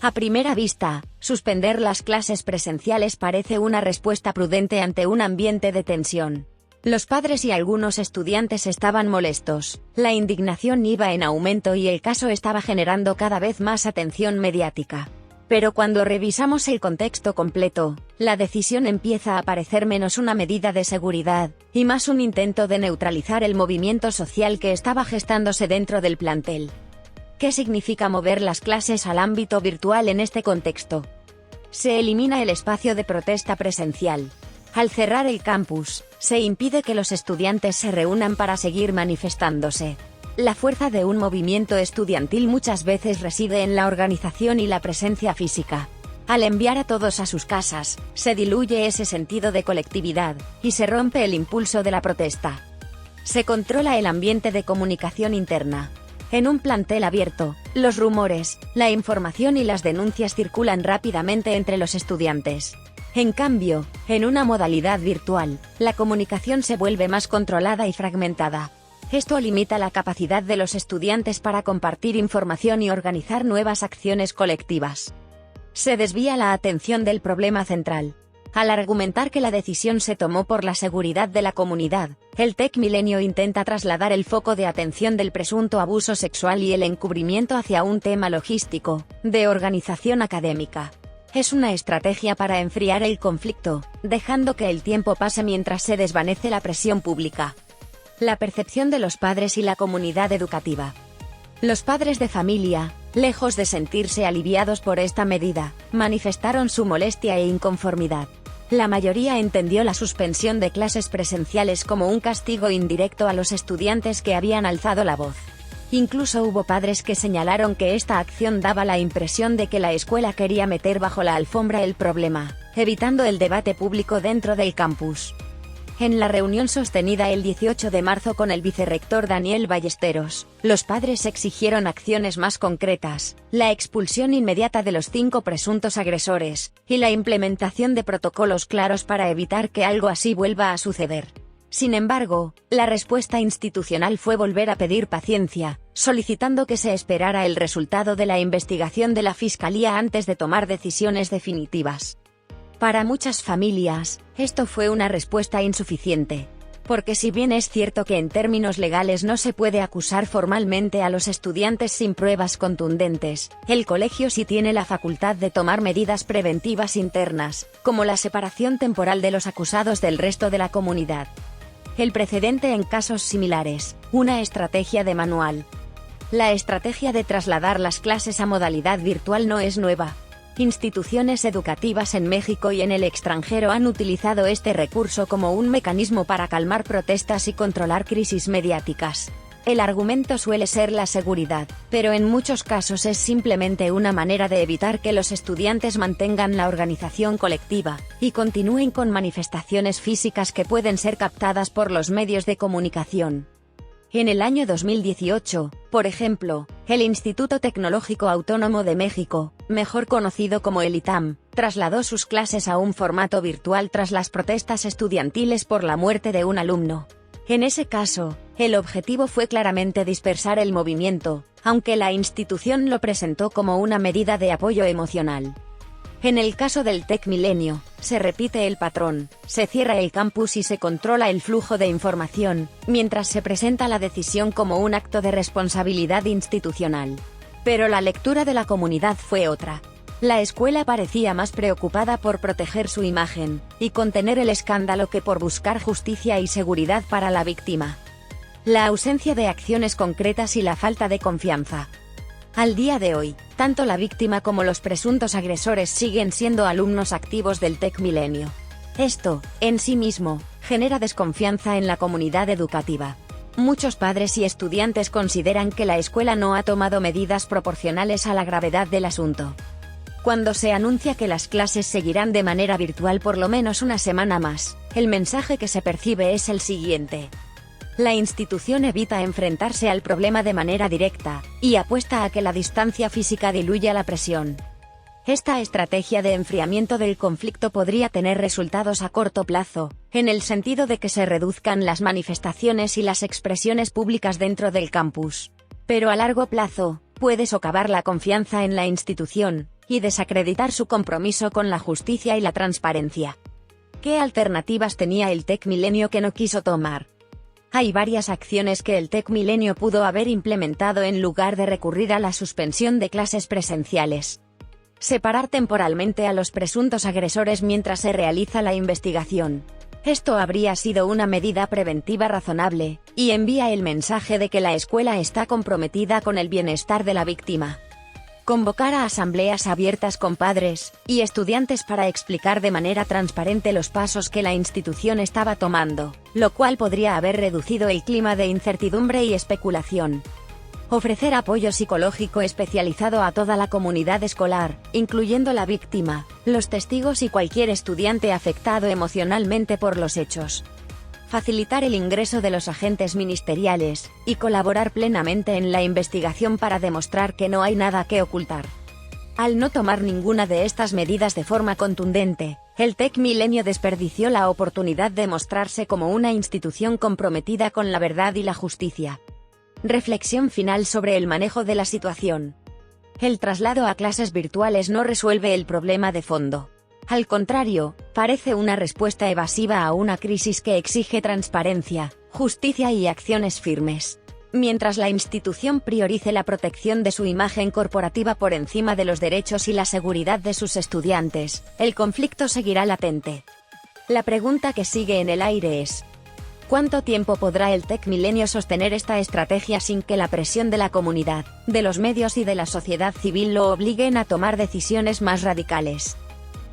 A primera vista, suspender las clases presenciales parece una respuesta prudente ante un ambiente de tensión. Los padres y algunos estudiantes estaban molestos, la indignación iba en aumento y el caso estaba generando cada vez más atención mediática. Pero cuando revisamos el contexto completo, la decisión empieza a parecer menos una medida de seguridad, y más un intento de neutralizar el movimiento social que estaba gestándose dentro del plantel. ¿Qué significa mover las clases al ámbito virtual en este contexto? Se elimina el espacio de protesta presencial. Al cerrar el campus, se impide que los estudiantes se reúnan para seguir manifestándose. La fuerza de un movimiento estudiantil muchas veces reside en la organización y la presencia física. Al enviar a todos a sus casas, se diluye ese sentido de colectividad, y se rompe el impulso de la protesta. Se controla el ambiente de comunicación interna. En un plantel abierto, los rumores, la información y las denuncias circulan rápidamente entre los estudiantes. En cambio, en una modalidad virtual, la comunicación se vuelve más controlada y fragmentada. Esto limita la capacidad de los estudiantes para compartir información y organizar nuevas acciones colectivas. Se desvía la atención del problema central. Al argumentar que la decisión se tomó por la seguridad de la comunidad, el Tec Milenio intenta trasladar el foco de atención del presunto abuso sexual y el encubrimiento hacia un tema logístico, de organización académica. Es una estrategia para enfriar el conflicto, dejando que el tiempo pase mientras se desvanece la presión pública. La percepción de los padres y la comunidad educativa. Los padres de familia, lejos de sentirse aliviados por esta medida, manifestaron su molestia e inconformidad. La mayoría entendió la suspensión de clases presenciales como un castigo indirecto a los estudiantes que habían alzado la voz. Incluso hubo padres que señalaron que esta acción daba la impresión de que la escuela quería meter bajo la alfombra el problema, evitando el debate público dentro del campus. En la reunión sostenida el 18 de marzo con el vicerrector Daniel Ballesteros, los padres exigieron acciones más concretas, la expulsión inmediata de los 5 presuntos agresores, y la implementación de protocolos claros para evitar que algo así vuelva a suceder. Sin embargo, la respuesta institucional fue volver a pedir paciencia, solicitando que se esperara el resultado de la investigación de la Fiscalía antes de tomar decisiones definitivas. Para muchas familias, esto fue una respuesta insuficiente. Porque si bien es cierto que en términos legales no se puede acusar formalmente a los estudiantes sin pruebas contundentes, el colegio sí tiene la facultad de tomar medidas preventivas internas, como la separación temporal de los acusados del resto de la comunidad. El precedente en casos similares, una estrategia de manual. La estrategia de trasladar las clases a modalidad virtual no es nueva. Instituciones educativas en México y en el extranjero han utilizado este recurso como un mecanismo para calmar protestas y controlar crisis mediáticas. El argumento suele ser la seguridad, pero en muchos casos es simplemente una manera de evitar que los estudiantes mantengan la organización colectiva, y continúen con manifestaciones físicas que pueden ser captadas por los medios de comunicación. En el año 2018, por ejemplo, el Instituto Tecnológico Autónomo de México, mejor conocido como el ITAM, trasladó sus clases a un formato virtual tras las protestas estudiantiles por la muerte de un alumno. En ese caso, el objetivo fue claramente dispersar el movimiento, aunque la institución lo presentó como una medida de apoyo emocional. En el caso del TecMilenio, se repite el patrón, se cierra el campus y se controla el flujo de información, mientras se presenta la decisión como un acto de responsabilidad institucional. Pero la lectura de la comunidad fue otra. La escuela parecía más preocupada por proteger su imagen, y contener el escándalo que por buscar justicia y seguridad para la víctima. La ausencia de acciones concretas y la falta de confianza. Al día de hoy, tanto la víctima como los presuntos agresores siguen siendo alumnos activos del TecMilenio. Esto, en sí mismo, genera desconfianza en la comunidad educativa. Muchos padres y estudiantes consideran que la escuela no ha tomado medidas proporcionales a la gravedad del asunto. Cuando se anuncia que las clases seguirán de manera virtual por lo menos una semana más, el mensaje que se percibe es el siguiente. La institución evita enfrentarse al problema de manera directa, y apuesta a que la distancia física diluya la presión. Esta estrategia de enfriamiento del conflicto podría tener resultados a corto plazo, en el sentido de que se reduzcan las manifestaciones y las expresiones públicas dentro del campus. Pero a largo plazo, puede socavar la confianza en la institución, y desacreditar su compromiso con la justicia y la transparencia. ¿Qué alternativas tenía el TecMilenio que no quiso tomar? Hay varias acciones que el TecMilenio pudo haber implementado en lugar de recurrir a la suspensión de clases presenciales. Separar temporalmente a los presuntos agresores mientras se realiza la investigación. Esto habría sido una medida preventiva razonable, y envía el mensaje de que la escuela está comprometida con el bienestar de la víctima. Convocar a asambleas abiertas con padres y estudiantes para explicar de manera transparente los pasos que la institución estaba tomando, lo cual podría haber reducido el clima de incertidumbre y especulación. Ofrecer apoyo psicológico especializado a toda la comunidad escolar, incluyendo la víctima, los testigos y cualquier estudiante afectado emocionalmente por los hechos. Facilitar el ingreso de los agentes ministeriales, y colaborar plenamente en la investigación para demostrar que no hay nada que ocultar. Al no tomar ninguna de estas medidas de forma contundente, el TecMilenio desperdició la oportunidad de mostrarse como una institución comprometida con la verdad y la justicia. Reflexión final sobre el manejo de la situación. El traslado a clases virtuales no resuelve el problema de fondo. Al contrario, parece una respuesta evasiva a una crisis que exige transparencia, justicia y acciones firmes. Mientras la institución priorice la protección de su imagen corporativa por encima de los derechos y la seguridad de sus estudiantes, el conflicto seguirá latente. La pregunta que sigue en el aire es: ¿cuánto tiempo podrá el TecMilenio sostener esta estrategia sin que la presión de la comunidad, de los medios y de la sociedad civil lo obliguen a tomar decisiones más radicales?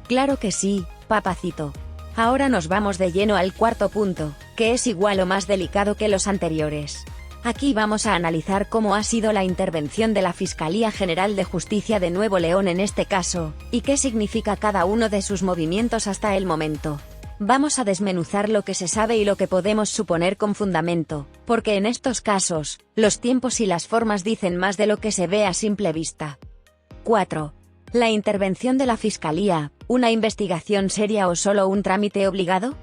Claro que sí, papacito. Ahora nos vamos de lleno al cuarto punto, que es igual o más delicado que los anteriores. Aquí vamos a analizar cómo ha sido la intervención de la Fiscalía General de Justicia de Nuevo León en este caso, y qué significa cada uno de sus movimientos hasta el momento. Vamos a desmenuzar lo que se sabe y lo que podemos suponer con fundamento, porque en estos casos, los tiempos y las formas dicen más de lo que se ve a simple vista. 4. ¿La intervención de la Fiscalía, una investigación seria o solo un trámite obligado?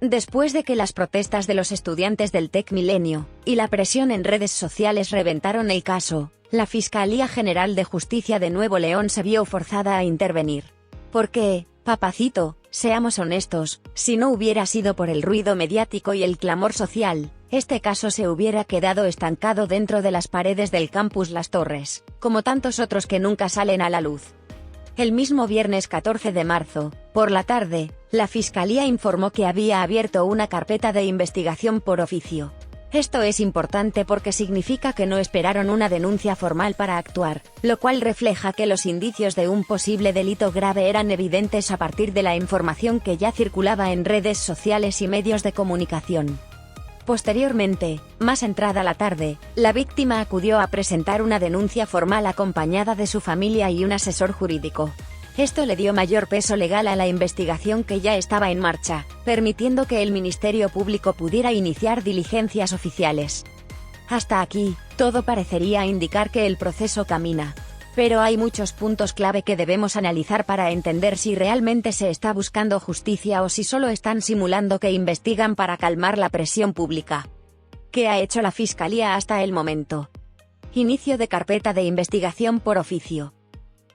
Después de que las protestas de los estudiantes del TecMilenio y la presión en redes sociales reventaron el caso, la Fiscalía General de Justicia de Nuevo León se vio forzada a intervenir. Porque, papacito, seamos honestos, si no hubiera sido por el ruido mediático y el clamor social, este caso se hubiera quedado estancado dentro de las paredes del campus Las Torres, como tantos otros que nunca salen a la luz. El mismo viernes 14 de marzo, por la tarde, la Fiscalía informó que había abierto una carpeta de investigación por oficio. Esto es importante porque significa que no esperaron una denuncia formal para actuar, lo cual refleja que los indicios de un posible delito grave eran evidentes a partir de la información que ya circulaba en redes sociales y medios de comunicación. Posteriormente, más entrada la tarde, la víctima acudió a presentar una denuncia formal acompañada de su familia y un asesor jurídico. Esto le dio mayor peso legal a la investigación que ya estaba en marcha, permitiendo que el Ministerio Público pudiera iniciar diligencias oficiales. Hasta aquí, todo parecería indicar que el proceso camina. Pero hay muchos puntos clave que debemos analizar para entender si realmente se está buscando justicia o si solo están simulando que investigan para calmar la presión pública. ¿Qué ha hecho la Fiscalía hasta el momento? Inicio de carpeta de investigación por oficio.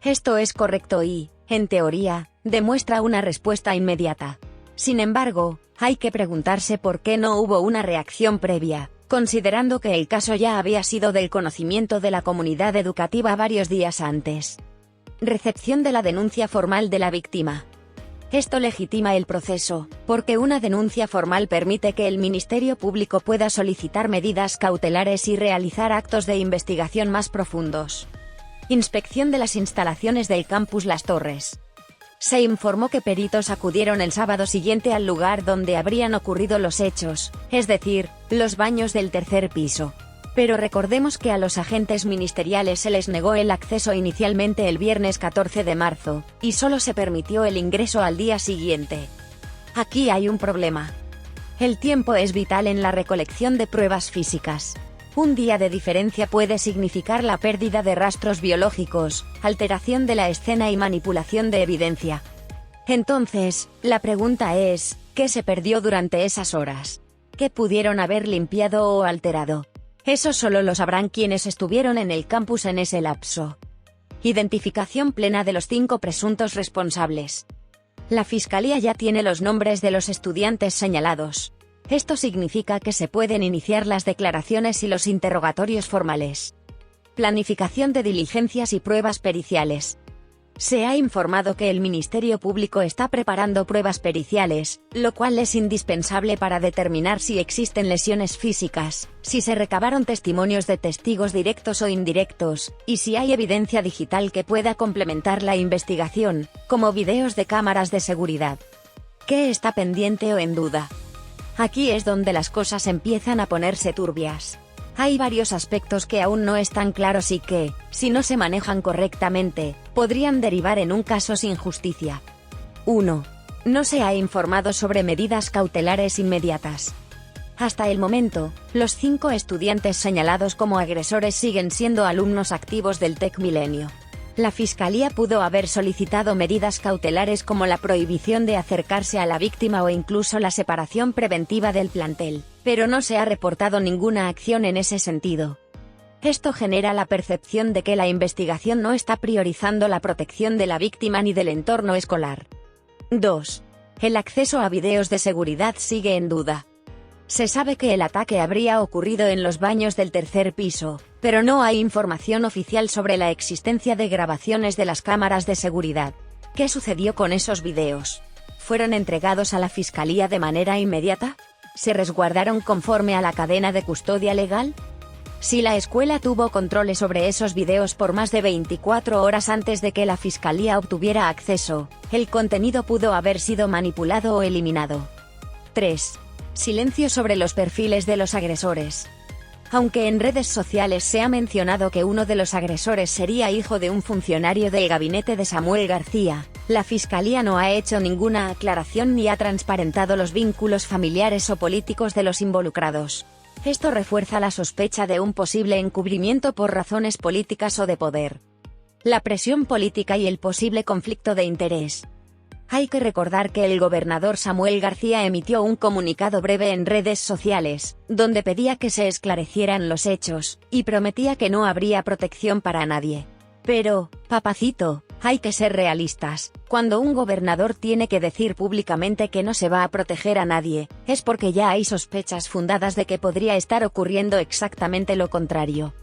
Esto es correcto y, en teoría, demuestra una respuesta inmediata. Sin embargo, hay que preguntarse por qué no hubo una reacción previa, considerando que el caso ya había sido del conocimiento de la comunidad educativa varios días antes. Recepción de la denuncia formal de la víctima. Esto legitima el proceso, porque una denuncia formal permite que el Ministerio Público pueda solicitar medidas cautelares y realizar actos de investigación más profundos. Inspección de las instalaciones del campus Las Torres. Se informó que peritos acudieron el sábado siguiente al lugar donde habrían ocurrido los hechos, es decir, los baños del tercer piso. Pero recordemos que a los agentes ministeriales se les negó el acceso inicialmente el viernes 14 de marzo, y solo se permitió el ingreso al día siguiente. Aquí hay un problema. El tiempo es vital en la recolección de pruebas físicas. Un día de diferencia puede significar la pérdida de rastros biológicos, alteración de la escena y manipulación de evidencia. Entonces, la pregunta es, ¿qué se perdió durante esas horas? ¿Qué pudieron haber limpiado o alterado? Eso solo lo sabrán quienes estuvieron en el campus en ese lapso. Identificación plena de los 5 presuntos responsables. La Fiscalía ya tiene los nombres de los estudiantes señalados. Esto significa que se pueden iniciar las declaraciones y los interrogatorios formales. Planificación de diligencias y pruebas periciales. Se ha informado que el Ministerio Público está preparando pruebas periciales, lo cual es indispensable para determinar si existen lesiones físicas, si se recabaron testimonios de testigos directos o indirectos, y si hay evidencia digital que pueda complementar la investigación, como videos de cámaras de seguridad. ¿Qué está pendiente o en duda? Aquí es donde las cosas empiezan a ponerse turbias. Hay varios aspectos que aún no están claros y que, si no se manejan correctamente, podrían derivar en un caso sin justicia. 1. No se ha informado sobre medidas cautelares inmediatas. Hasta el momento, los 5 estudiantes señalados como agresores siguen siendo alumnos activos del TEC Milenio. La Fiscalía pudo haber solicitado medidas cautelares como la prohibición de acercarse a la víctima o incluso la separación preventiva del plantel, pero no se ha reportado ninguna acción en ese sentido. Esto genera la percepción de que la investigación no está priorizando la protección de la víctima ni del entorno escolar. 2. El acceso a videos de seguridad sigue en duda. Se sabe que el ataque habría ocurrido en los baños del tercer piso, pero no hay información oficial sobre la existencia de grabaciones de las cámaras de seguridad. ¿Qué sucedió con esos videos? ¿Fueron entregados a la Fiscalía de manera inmediata? ¿Se resguardaron conforme a la cadena de custodia legal? Si la escuela tuvo controles sobre esos videos por más de 24 horas antes de que la Fiscalía obtuviera acceso, el contenido pudo haber sido manipulado o eliminado. 3. Silencio sobre los perfiles de los agresores. Aunque en redes sociales se ha mencionado que uno de los agresores sería hijo de un funcionario del gabinete de Samuel García, la Fiscalía no ha hecho ninguna aclaración ni ha transparentado los vínculos familiares o políticos de los involucrados. Esto refuerza la sospecha de un posible encubrimiento por razones políticas o de poder. La presión política y el posible conflicto de interés. Hay que recordar que el gobernador Samuel García emitió un comunicado breve en redes sociales, donde pedía que se esclarecieran los hechos, y prometía que no habría protección para nadie. Pero, papacito, hay que ser realistas, cuando un gobernador tiene que decir públicamente que no se va a proteger a nadie, es porque ya hay sospechas fundadas de que podría estar ocurriendo exactamente lo contrario.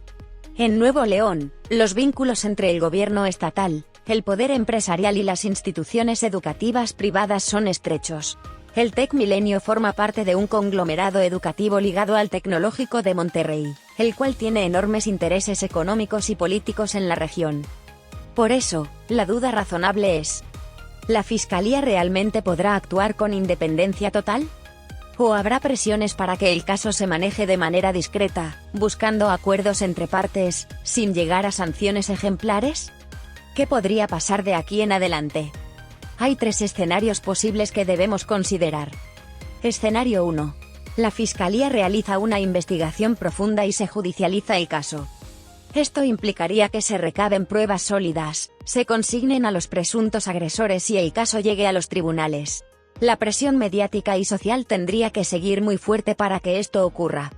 En Nuevo León, los vínculos entre el gobierno estatal, el poder empresarial y las instituciones educativas privadas son estrechos. El TEC Milenio forma parte de un conglomerado educativo ligado al Tecnológico de Monterrey, el cual tiene enormes intereses económicos y políticos en la región. Por eso, la duda razonable es: ¿la Fiscalía realmente podrá actuar con independencia total? ¿O habrá presiones para que el caso se maneje de manera discreta, buscando acuerdos entre partes, sin llegar a sanciones ejemplares? ¿Qué podría pasar de aquí en adelante? Hay 3 escenarios posibles que debemos considerar. Escenario 1. La Fiscalía realiza una investigación profunda y se judicializa el caso. Esto implicaría que se recaben pruebas sólidas, se consignen a los presuntos agresores y el caso llegue a los tribunales. La presión mediática y social tendría que seguir muy fuerte para que esto ocurra.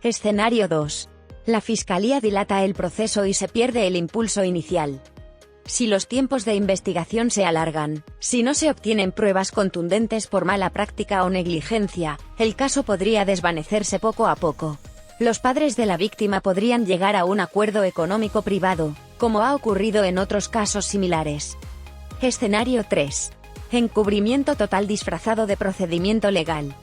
Escenario 2. La Fiscalía dilata el proceso y se pierde el impulso inicial. Si los tiempos de investigación se alargan, si no se obtienen pruebas contundentes por mala práctica o negligencia, el caso podría desvanecerse poco a poco. Los padres de la víctima podrían llegar a un acuerdo económico privado, como ha ocurrido en otros casos similares. Escenario 3. Encubrimiento total disfrazado de procedimiento legal.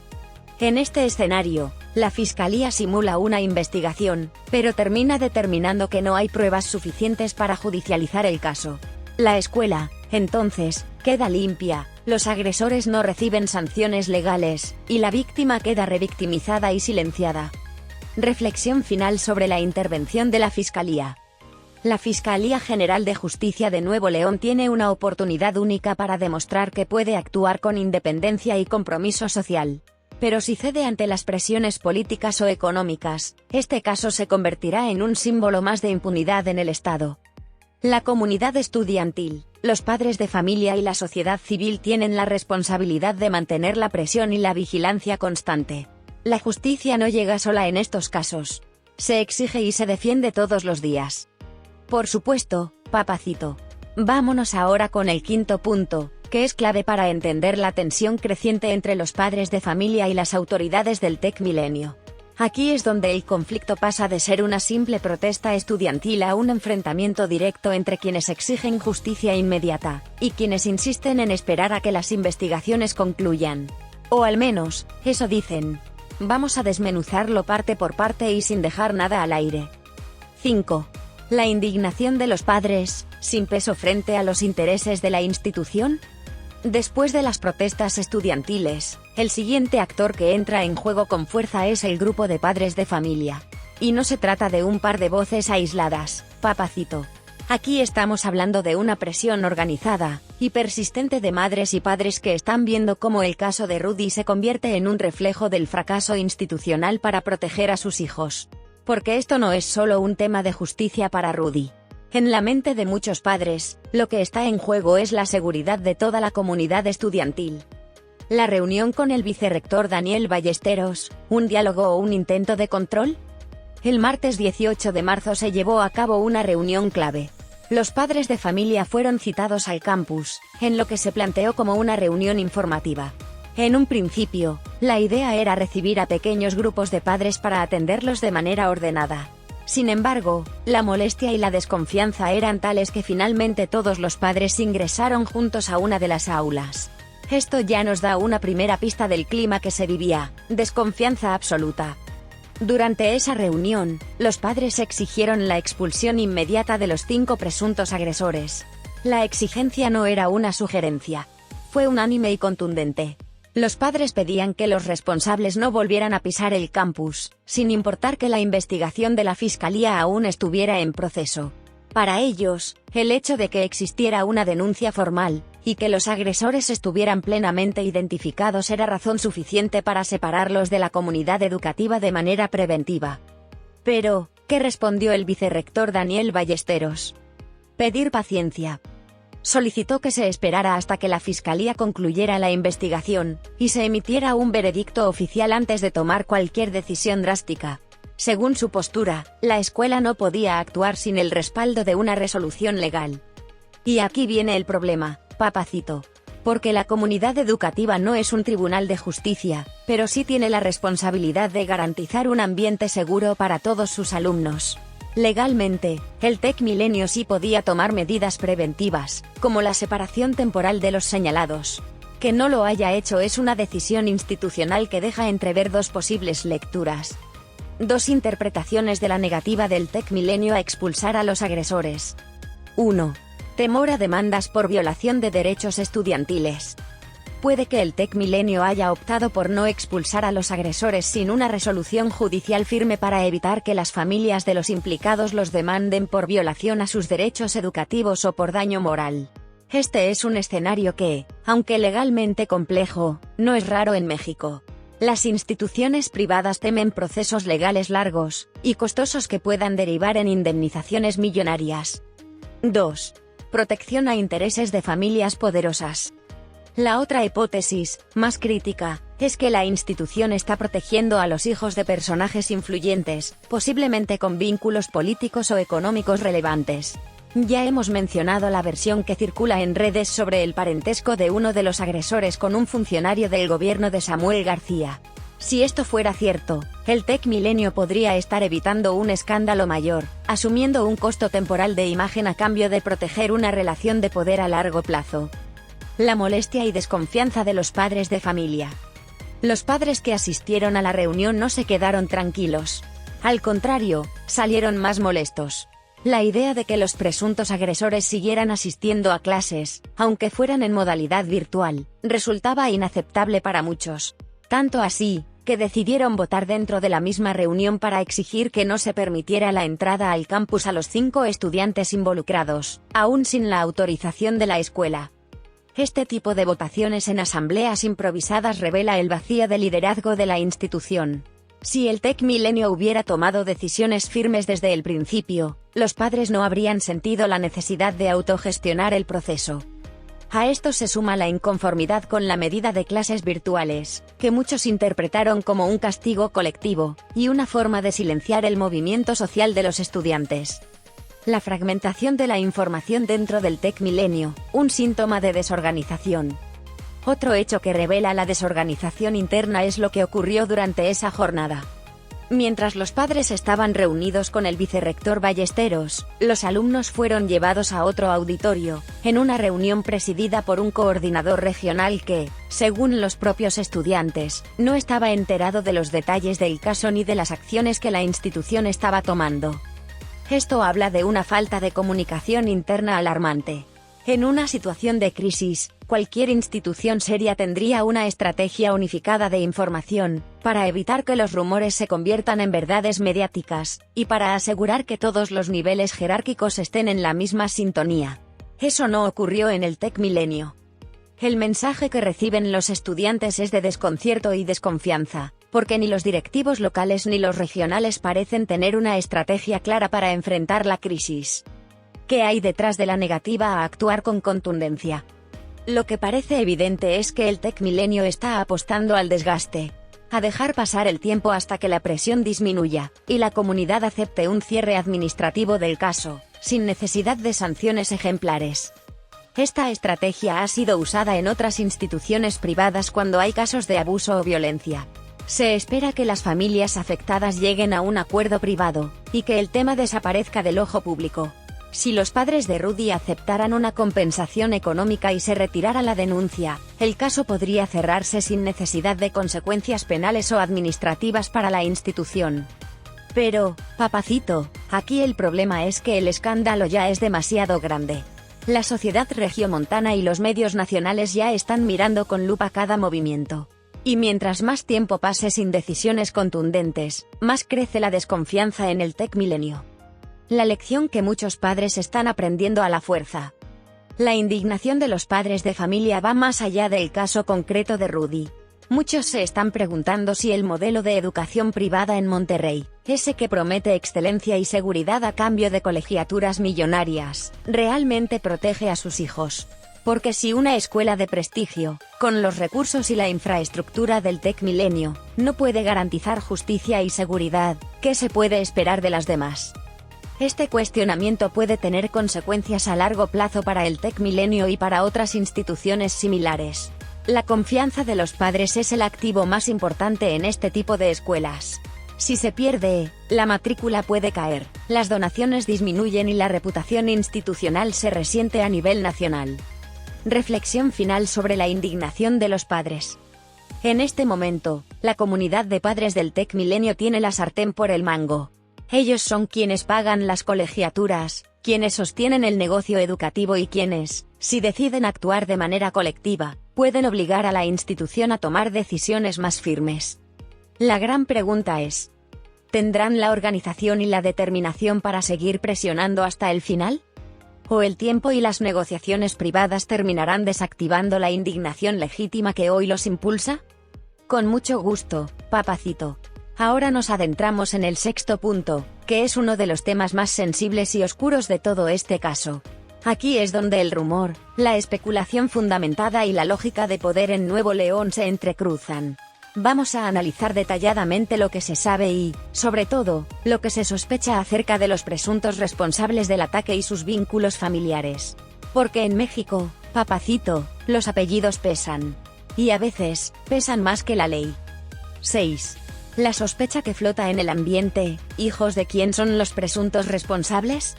En este escenario, la Fiscalía simula una investigación, pero termina determinando que no hay pruebas suficientes para judicializar el caso. La escuela, entonces, queda limpia, los agresores no reciben sanciones legales, y la víctima queda revictimizada y silenciada. Reflexión final sobre la intervención de la Fiscalía. La Fiscalía General de Justicia de Nuevo León tiene una oportunidad única para demostrar que puede actuar con independencia y compromiso social. Pero si cede ante las presiones políticas o económicas, este caso se convertirá en un símbolo más de impunidad en el Estado. La comunidad estudiantil, los padres de familia y la sociedad civil tienen la responsabilidad de mantener la presión y la vigilancia constante. La justicia no llega sola en estos casos. Se exige y se defiende todos los días. Por supuesto, papacito. Vámonos ahora con el 5º punto, que es clave para entender la tensión creciente entre los padres de familia y las autoridades del TEC Milenio. Aquí es donde el conflicto pasa de ser una simple protesta estudiantil a un enfrentamiento directo entre quienes exigen justicia inmediata, y quienes insisten en esperar a que las investigaciones concluyan. O al menos, eso dicen. Vamos a desmenuzarlo parte por parte y sin dejar nada al aire. 5. La indignación de los padres, sin peso frente a los intereses de la institución. Después de las protestas estudiantiles, el siguiente actor que entra en juego con fuerza es el grupo de padres de familia. Y no se trata de un par de voces aisladas, papacito. Aquí estamos hablando de una presión organizada y persistente de madres y padres que están viendo cómo el caso de Rudy se convierte en un reflejo del fracaso institucional para proteger a sus hijos. Porque esto no es solo un tema de justicia para Rudy. En la mente de muchos padres, lo que está en juego es la seguridad de toda la comunidad estudiantil. La reunión con el vicerrector Daniel Ballesteros, ¿un diálogo o un intento de control? El martes 18 de marzo se llevó a cabo una reunión clave. Los padres de familia fueron citados al campus, en lo que se planteó como una reunión informativa. En un principio, la idea era recibir a pequeños grupos de padres para atenderlos de manera ordenada. Sin embargo, la molestia y la desconfianza eran tales que finalmente todos los padres ingresaron juntos a una de las aulas. Esto ya nos da una primera pista del clima que se vivía: desconfianza absoluta. Durante esa reunión, los padres exigieron la expulsión inmediata de los 5 presuntos agresores. La exigencia no era una sugerencia. Fue unánime y contundente. Los padres pedían que los responsables no volvieran a pisar el campus, sin importar que la investigación de la Fiscalía aún estuviera en proceso. Para ellos, el hecho de que existiera una denuncia formal, y que los agresores estuvieran plenamente identificados era razón suficiente para separarlos de la comunidad educativa de manera preventiva. Pero, ¿qué respondió el vicerrector Daniel Ballesteros? Pedir paciencia. Solicitó que se esperara hasta que la Fiscalía concluyera la investigación, y se emitiera un veredicto oficial antes de tomar cualquier decisión drástica. Según su postura, la escuela no podía actuar sin el respaldo de una resolución legal. Y aquí viene el problema, papacito. Porque la comunidad educativa no es un tribunal de justicia, pero sí tiene la responsabilidad de garantizar un ambiente seguro para todos sus alumnos. Legalmente, el TEC Milenio sí podía tomar medidas preventivas, como la separación temporal de los señalados. Que no lo haya hecho es una decisión institucional que deja entrever dos posibles lecturas. Dos interpretaciones de la negativa del TEC Milenio a expulsar a los agresores. 1. Temor a demandas por violación de derechos estudiantiles. Puede que el TEC Milenio haya optado por no expulsar a los agresores sin una resolución judicial firme para evitar que las familias de los implicados los demanden por violación a sus derechos educativos o por daño moral. Este es un escenario que, aunque legalmente complejo, no es raro en México. Las instituciones privadas temen procesos legales largos y costosos que puedan derivar en indemnizaciones millonarias. 2. Protección a intereses de familias poderosas. La otra hipótesis, más crítica, es que la institución está protegiendo a los hijos de personajes influyentes, posiblemente con vínculos políticos o económicos relevantes. Ya hemos mencionado la versión que circula en redes sobre el parentesco de uno de los agresores con un funcionario del gobierno de Samuel García. Si esto fuera cierto, el TEC Milenio podría estar evitando un escándalo mayor, asumiendo un costo temporal de imagen a cambio de proteger una relación de poder a largo plazo. La molestia y desconfianza de los padres de familia. Los padres que asistieron a la reunión no se quedaron tranquilos. Al contrario, salieron más molestos. La idea de que los presuntos agresores siguieran asistiendo a clases, aunque fueran en modalidad virtual, resultaba inaceptable para muchos. Tanto así, que decidieron votar dentro de la misma reunión para exigir que no se permitiera la entrada al campus a los 5 estudiantes involucrados, aún sin la autorización de la escuela. Este tipo de votaciones en asambleas improvisadas revela el vacío de liderazgo de la institución. Si el TEC Milenio hubiera tomado decisiones firmes desde el principio, los padres no habrían sentido la necesidad de autogestionar el proceso. A esto se suma la inconformidad con la medida de clases virtuales, que muchos interpretaron como un castigo colectivo, y una forma de silenciar el movimiento social de los estudiantes. La fragmentación de la información dentro del TEC Milenio, un síntoma de desorganización. Otro hecho que revela la desorganización interna es lo que ocurrió durante esa jornada. Mientras los padres estaban reunidos con el vicerrector Ballesteros, los alumnos fueron llevados a otro auditorio, en una reunión presidida por un coordinador regional que, según los propios estudiantes, no estaba enterado de los detalles del caso ni de las acciones que la institución estaba tomando. Esto habla de una falta de comunicación interna alarmante. En una situación de crisis, cualquier institución seria tendría una estrategia unificada de información, para evitar que los rumores se conviertan en verdades mediáticas, y para asegurar que todos los niveles jerárquicos estén en la misma sintonía. Eso no ocurrió en el TEC Milenio. El mensaje que reciben los estudiantes es de desconcierto y desconfianza, porque ni los directivos locales ni los regionales parecen tener una estrategia clara para enfrentar la crisis. ¿Qué hay detrás de la negativa a actuar con contundencia? Lo que parece evidente es que el TEC Milenio está apostando al desgaste, a dejar pasar el tiempo hasta que la presión disminuya, y la comunidad acepte un cierre administrativo del caso, sin necesidad de sanciones ejemplares. Esta estrategia ha sido usada en otras instituciones privadas cuando hay casos de abuso o violencia. Se espera que las familias afectadas lleguen a un acuerdo privado, y que el tema desaparezca del ojo público. Si los padres de Rudy aceptaran una compensación económica y se retirara la denuncia, el caso podría cerrarse sin necesidad de consecuencias penales o administrativas para la institución. Pero, papacito, aquí el problema es que el escándalo ya es demasiado grande. La sociedad regiomontana y los medios nacionales ya están mirando con lupa cada movimiento. Y mientras más tiempo pase sin decisiones contundentes, más crece la desconfianza en el TEC Milenio. La lección que muchos padres están aprendiendo a la fuerza. La indignación de los padres de familia va más allá del caso concreto de Rudy. Muchos se están preguntando si el modelo de educación privada en Monterrey, ese que promete excelencia y seguridad a cambio de colegiaturas millonarias, realmente protege a sus hijos. Porque si una escuela de prestigio, con los recursos y la infraestructura del TEC Milenio, no puede garantizar justicia y seguridad, ¿qué se puede esperar de las demás? Este cuestionamiento puede tener consecuencias a largo plazo para el TEC Milenio y para otras instituciones similares. La confianza de los padres es el activo más importante en este tipo de escuelas. Si se pierde, la matrícula puede caer, las donaciones disminuyen y la reputación institucional se resiente a nivel nacional. Reflexión final sobre la indignación de los padres. En este momento, la comunidad de padres del TEC Milenio tiene la sartén por el mango. Ellos son quienes pagan las colegiaturas, quienes sostienen el negocio educativo y quienes, si deciden actuar de manera colectiva, pueden obligar a la institución a tomar decisiones más firmes. La gran pregunta es: ¿tendrán la organización y la determinación para seguir presionando hasta el final? ¿O el tiempo y las negociaciones privadas terminarán desactivando la indignación legítima que hoy los impulsa? Con mucho gusto, Papacito. Ahora nos adentramos en el sexto punto, que es uno de los temas más sensibles y oscuros de todo este caso. Aquí es donde el rumor, la especulación fundamentada y la lógica de poder en Nuevo León se entrecruzan. Vamos a analizar detalladamente lo que se sabe y, sobre todo, lo que se sospecha acerca de los presuntos responsables del ataque y sus vínculos familiares. Porque en México, Papacito, los apellidos pesan. Y a veces, pesan más que la ley. 6. La sospecha que flota en el ambiente: ¿hijos de quién son los presuntos responsables?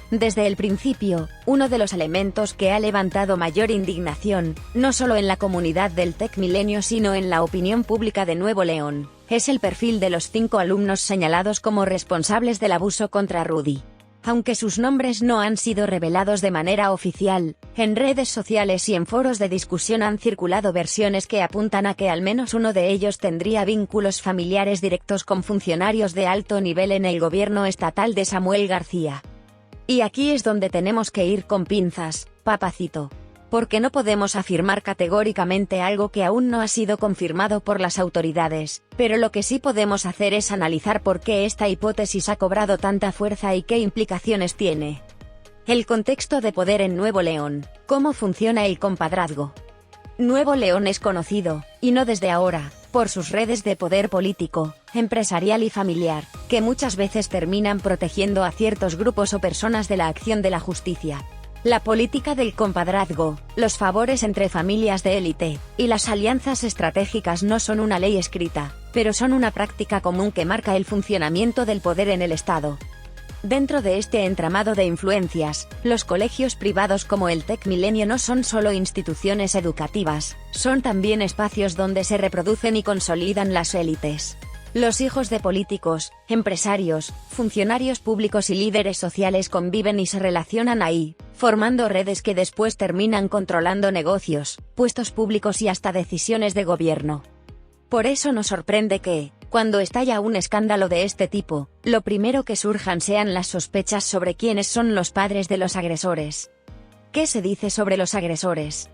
Desde el principio, uno de los elementos que ha levantado mayor indignación, no solo en la comunidad del TEC Milenio sino en la opinión pública de Nuevo León, es el perfil de los 5 alumnos señalados como responsables del abuso contra Rudy. Aunque sus nombres no han sido revelados de manera oficial, en redes sociales y en foros de discusión han circulado versiones que apuntan a que al menos uno de ellos tendría vínculos familiares directos con funcionarios de alto nivel en el gobierno estatal de Samuel García. Y aquí es donde tenemos que ir con pinzas, Papacito. Porque no podemos afirmar categóricamente algo que aún no ha sido confirmado por las autoridades, pero lo que sí podemos hacer es analizar por qué esta hipótesis ha cobrado tanta fuerza y qué implicaciones tiene. El contexto de poder en Nuevo León. ¿Cómo funciona el compadrazgo? Nuevo León es conocido, y no desde ahora, por sus redes de poder político, empresarial y familiar, que muchas veces terminan protegiendo a ciertos grupos o personas de la acción de la justicia. La política del compadrazgo, los favores entre familias de élite, y las alianzas estratégicas no son una ley escrita, pero son una práctica común que marca el funcionamiento del poder en el Estado. Dentro de este entramado de influencias, los colegios privados como el TEC Milenio no son solo instituciones educativas, son también espacios donde se reproducen y consolidan las élites. Los hijos de políticos, empresarios, funcionarios públicos y líderes sociales conviven y se relacionan ahí, formando redes que después terminan controlando negocios, puestos públicos y hasta decisiones de gobierno. Por eso nos sorprende que, cuando estalla un escándalo de este tipo, lo primero que surjan sean las sospechas sobre quiénes son los padres de los agresores. ¿Qué se dice sobre los agresores?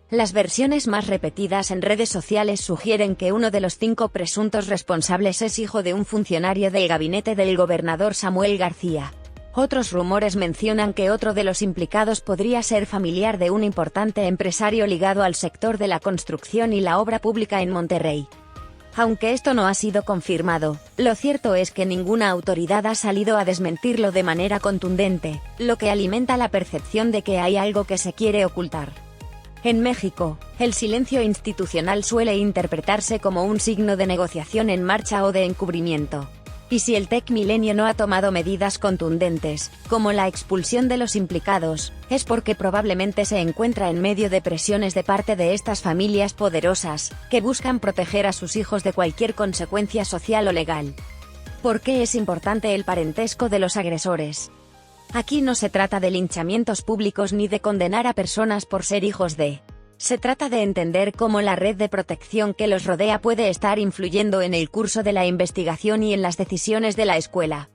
Las versiones más repetidas en redes sociales sugieren que uno de los 5 presuntos responsables es hijo de un funcionario del gabinete del gobernador Samuel García. Otros rumores mencionan que otro de los implicados podría ser familiar de un importante empresario ligado al sector de la construcción y la obra pública en Monterrey. Aunque esto no ha sido confirmado, lo cierto es que ninguna autoridad ha salido a desmentirlo de manera contundente, lo que alimenta la percepción de que hay algo que se quiere ocultar. En México, el silencio institucional suele interpretarse como un signo de negociación en marcha o de encubrimiento. Y si el TEC Milenio no ha tomado medidas contundentes, como la expulsión de los implicados, es porque probablemente se encuentra en medio de presiones de parte de estas familias poderosas, que buscan proteger a sus hijos de cualquier consecuencia social o legal. ¿Por qué es importante el parentesco de los agresores? Aquí no se trata de linchamientos públicos ni de condenar a personas por ser hijos de. Se trata de entender cómo la red de protección que los rodea puede estar influyendo en el curso de la investigación y en las decisiones de la escuela.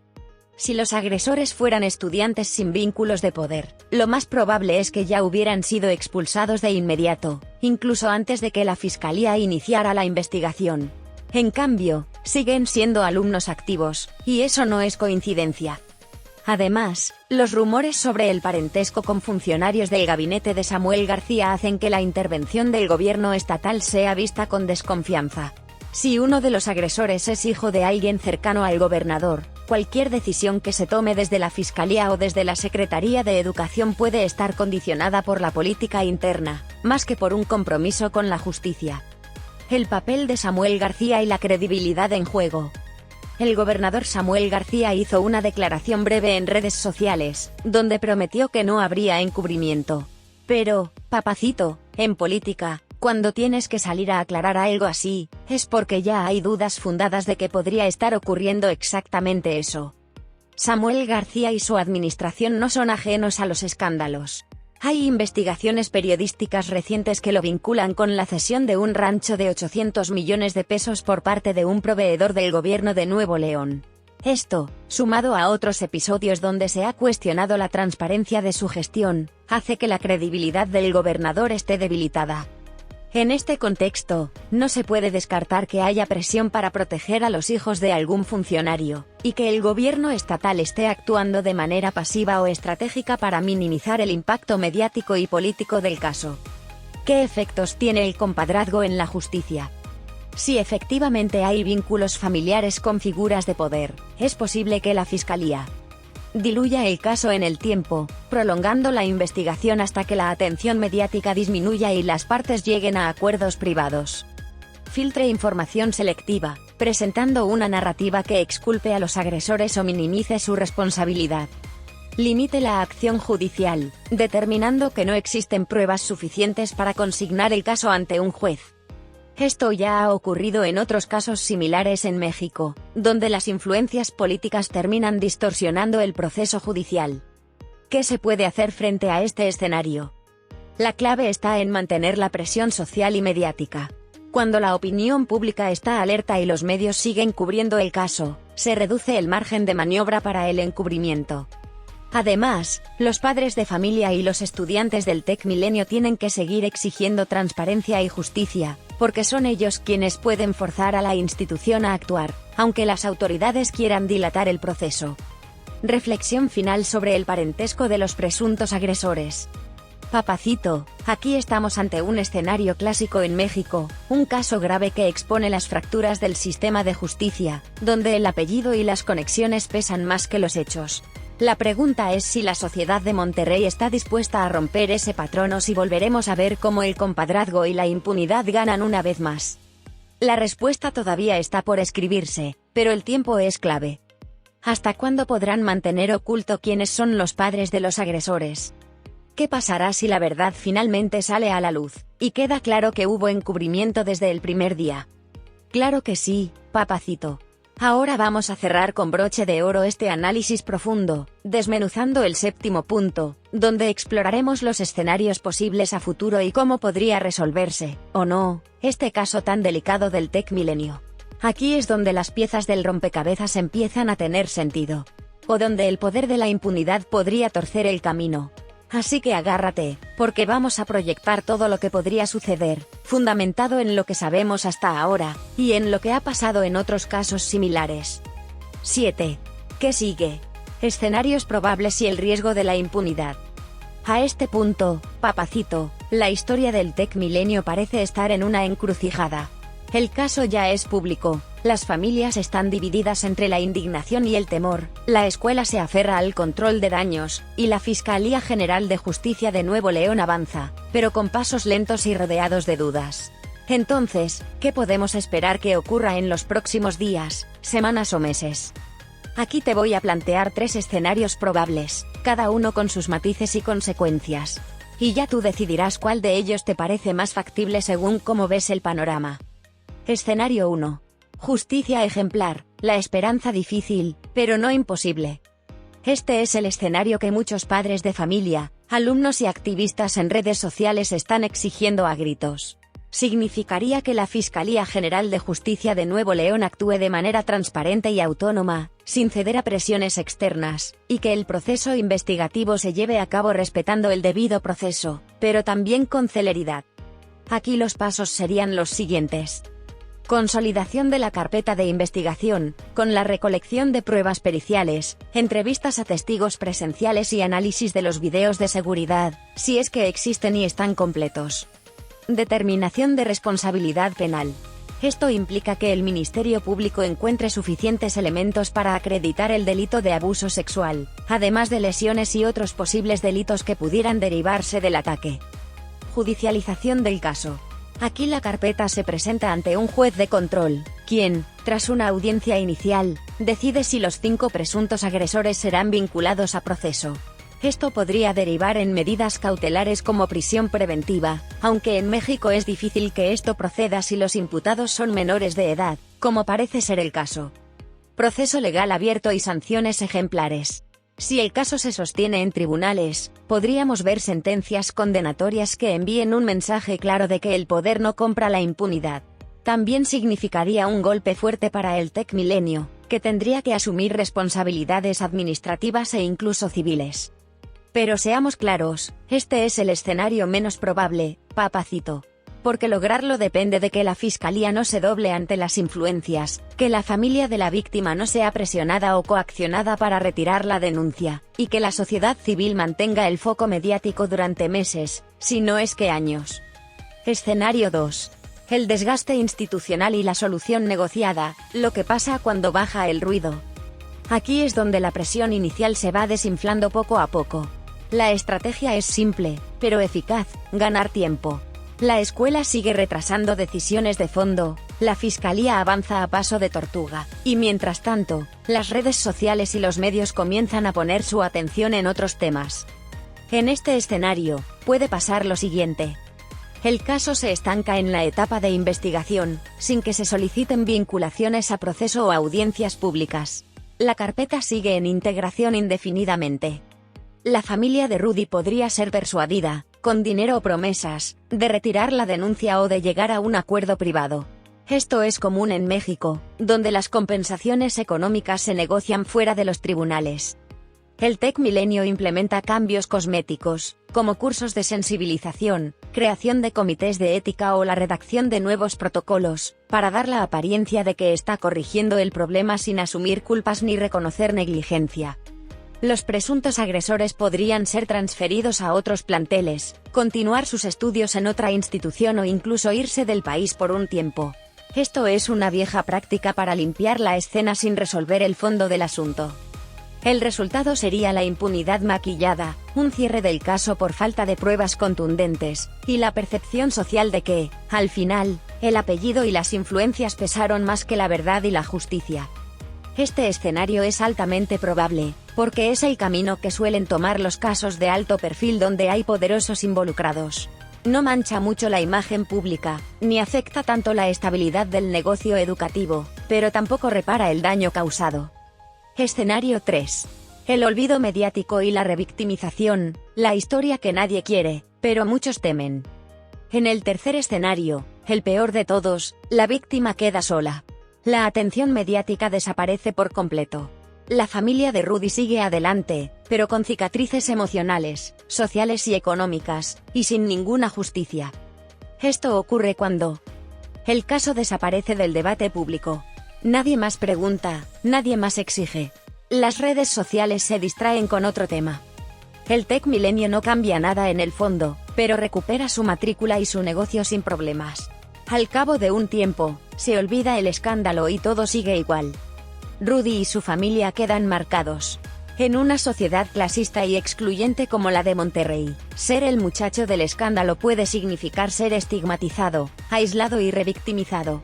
Si los agresores fueran estudiantes sin vínculos de poder, lo más probable es que ya hubieran sido expulsados de inmediato, incluso antes de que la fiscalía iniciara la investigación. En cambio, siguen siendo alumnos activos, y eso no es coincidencia. Además, los rumores sobre el parentesco con funcionarios del gabinete de Samuel García hacen que la intervención del gobierno estatal sea vista con desconfianza. Si uno de los agresores es hijo de alguien cercano al gobernador, cualquier decisión que se tome desde la Fiscalía o desde la Secretaría de Educación puede estar condicionada por la política interna, más que por un compromiso con la justicia. El papel de Samuel García y la credibilidad en juego. El gobernador Samuel García hizo una declaración breve en redes sociales, donde prometió que no habría encubrimiento. Pero, papacito, en política, cuando tienes que salir a aclarar algo así, es porque ya hay dudas fundadas de que podría estar ocurriendo exactamente eso. Samuel García y su administración no son ajenos a los escándalos. Hay investigaciones periodísticas recientes que lo vinculan con la cesión de un rancho de 800 millones de pesos por parte de un proveedor del gobierno de Nuevo León. Esto, sumado a otros episodios donde se ha cuestionado la transparencia de su gestión, hace que la credibilidad del gobernador esté debilitada. En este contexto, no se puede descartar que haya presión para proteger a los hijos de algún funcionario, y que el gobierno estatal esté actuando de manera pasiva o estratégica para minimizar el impacto mediático y político del caso. ¿Qué efectos tiene el compadrazgo en la justicia? Si efectivamente hay vínculos familiares con figuras de poder, es posible que la Fiscalía diluya el caso en el tiempo, prolongando la investigación hasta que la atención mediática disminuya y las partes lleguen a acuerdos privados. Filtre información selectiva, presentando una narrativa que exculpe a los agresores o minimice su responsabilidad. Limite la acción judicial, determinando que no existen pruebas suficientes para consignar el caso ante un juez. Esto ya ha ocurrido en otros casos similares en México, donde las influencias políticas terminan distorsionando el proceso judicial. ¿Qué se puede hacer frente a este escenario? La clave está en mantener la presión social y mediática. Cuando la opinión pública está alerta y los medios siguen cubriendo el caso, se reduce el margen de maniobra para el encubrimiento. Además, los padres de familia y los estudiantes del TEC Milenio tienen que seguir exigiendo transparencia y justicia, porque son ellos quienes pueden forzar a la institución a actuar, aunque las autoridades quieran dilatar el proceso. Reflexión final sobre el parentesco de los presuntos agresores. Papacito, aquí estamos ante un escenario clásico en México, un caso grave que expone las fracturas del sistema de justicia, donde el apellido y las conexiones pesan más que los hechos. La pregunta es si la sociedad de Monterrey está dispuesta a romper ese patrón o si volveremos a ver cómo el compadrazgo y la impunidad ganan una vez más. La respuesta todavía está por escribirse, pero el tiempo es clave. ¿Hasta cuándo podrán mantener oculto quiénes son los padres de los agresores? ¿Qué pasará si la verdad finalmente sale a la luz, y queda claro que hubo encubrimiento desde el primer día? Claro que sí, papacito. Ahora vamos a cerrar con broche de oro este análisis profundo, desmenuzando el séptimo punto, donde exploraremos los escenarios posibles a futuro y cómo podría resolverse, o no, este caso tan delicado del TEC Milenio. Aquí es donde las piezas del rompecabezas empiezan a tener sentido, o donde el poder de la impunidad podría torcer el camino. Así que agárrate, porque vamos a proyectar todo lo que podría suceder, fundamentado en lo que sabemos hasta ahora, y en lo que ha pasado en otros casos similares. 7. ¿Qué sigue? Escenarios probables y el riesgo de la impunidad. A este punto, papacito, la historia del TEC Milenio parece estar en una encrucijada. El caso ya es público, las familias están divididas entre la indignación y el temor, la escuela se aferra al control de daños, y la Fiscalía General de Justicia de Nuevo León avanza, pero con pasos lentos y rodeados de dudas. Entonces, ¿qué podemos esperar que ocurra en los próximos días, semanas o meses? Aquí te voy a plantear 3 escenarios probables, cada uno con sus matices y consecuencias. Y ya tú decidirás cuál de ellos te parece más factible según cómo ves el panorama. Escenario 1. Justicia ejemplar, la esperanza difícil, pero no imposible. Este es el escenario que muchos padres de familia, alumnos y activistas en redes sociales están exigiendo a gritos. Significaría que la Fiscalía General de Justicia de Nuevo León actúe de manera transparente y autónoma, sin ceder a presiones externas, y que el proceso investigativo se lleve a cabo respetando el debido proceso, pero también con celeridad. Aquí los pasos serían los siguientes. Consolidación de la carpeta de investigación, con la recolección de pruebas periciales, entrevistas a testigos presenciales y análisis de los videos de seguridad, si es que existen y están completos. Determinación de responsabilidad penal. Esto implica que el Ministerio Público encuentre suficientes elementos para acreditar el delito de abuso sexual, además de lesiones y otros posibles delitos que pudieran derivarse del ataque. Judicialización del caso. Aquí la carpeta se presenta ante un juez de control, quien, tras una audiencia inicial, decide si los 5 presuntos agresores serán vinculados a proceso. Esto podría derivar en medidas cautelares como prisión preventiva, aunque en México es difícil que esto proceda si los imputados son menores de edad, como parece ser el caso. Proceso legal abierto y sanciones ejemplares. Si el caso se sostiene en tribunales, podríamos ver sentencias condenatorias que envíen un mensaje claro de que el poder no compra la impunidad. También significaría un golpe fuerte para el TecMilenio, que tendría que asumir responsabilidades administrativas e incluso civiles. Pero seamos claros, este es el escenario menos probable, Papacito. Porque lograrlo depende de que la fiscalía no se doble ante las influencias, que la familia de la víctima no sea presionada o coaccionada para retirar la denuncia, y que la sociedad civil mantenga el foco mediático durante meses, si no es que años. Escenario 2. El desgaste institucional y la solución negociada, lo que pasa cuando baja el ruido. Aquí es donde la presión inicial se va desinflando poco a poco. La estrategia es simple, pero eficaz: ganar tiempo. La escuela sigue retrasando decisiones de fondo, la fiscalía avanza a paso de tortuga, y mientras tanto, las redes sociales y los medios comienzan a poner su atención en otros temas. En este escenario, puede pasar lo siguiente. El caso se estanca en la etapa de investigación, sin que se soliciten vinculaciones a proceso o audiencias públicas. La carpeta sigue en integración indefinidamente. La familia de Rudy podría ser persuadida, con dinero o promesas, de retirar la denuncia o de llegar a un acuerdo privado. Esto es común en México, donde las compensaciones económicas se negocian fuera de los tribunales. El TecMilenio implementa cambios cosméticos, como cursos de sensibilización, creación de comités de ética o la redacción de nuevos protocolos, para dar la apariencia de que está corrigiendo el problema sin asumir culpas ni reconocer negligencia. Los presuntos agresores podrían ser transferidos a otros planteles, continuar sus estudios en otra institución o incluso irse del país por un tiempo. Esto es una vieja práctica para limpiar la escena sin resolver el fondo del asunto. El resultado sería la impunidad maquillada, un cierre del caso por falta de pruebas contundentes, y la percepción social de que, al final, el apellido y las influencias pesaron más que la verdad y la justicia. Este escenario es altamente probable, porque es el camino que suelen tomar los casos de alto perfil donde hay poderosos involucrados. No mancha mucho la imagen pública, ni afecta tanto la estabilidad del negocio educativo, pero tampoco repara el daño causado. Escenario 3. El olvido mediático y la revictimización, la historia que nadie quiere, pero muchos temen. En el tercer escenario, el peor de todos, la víctima queda sola. La atención mediática desaparece por completo. La familia de Rudy sigue adelante, pero con cicatrices emocionales, sociales y económicas, y sin ninguna justicia. Esto ocurre cuando el caso desaparece del debate público. Nadie más pregunta, nadie más exige. Las redes sociales se distraen con otro tema. El TecMilenio no cambia nada en el fondo, pero recupera su matrícula y su negocio sin problemas. Al cabo de un tiempo, se olvida el escándalo y todo sigue igual. Rudy y su familia quedan marcados. En una sociedad clasista y excluyente como la de Monterrey, ser el muchacho del escándalo puede significar ser estigmatizado, aislado y revictimizado.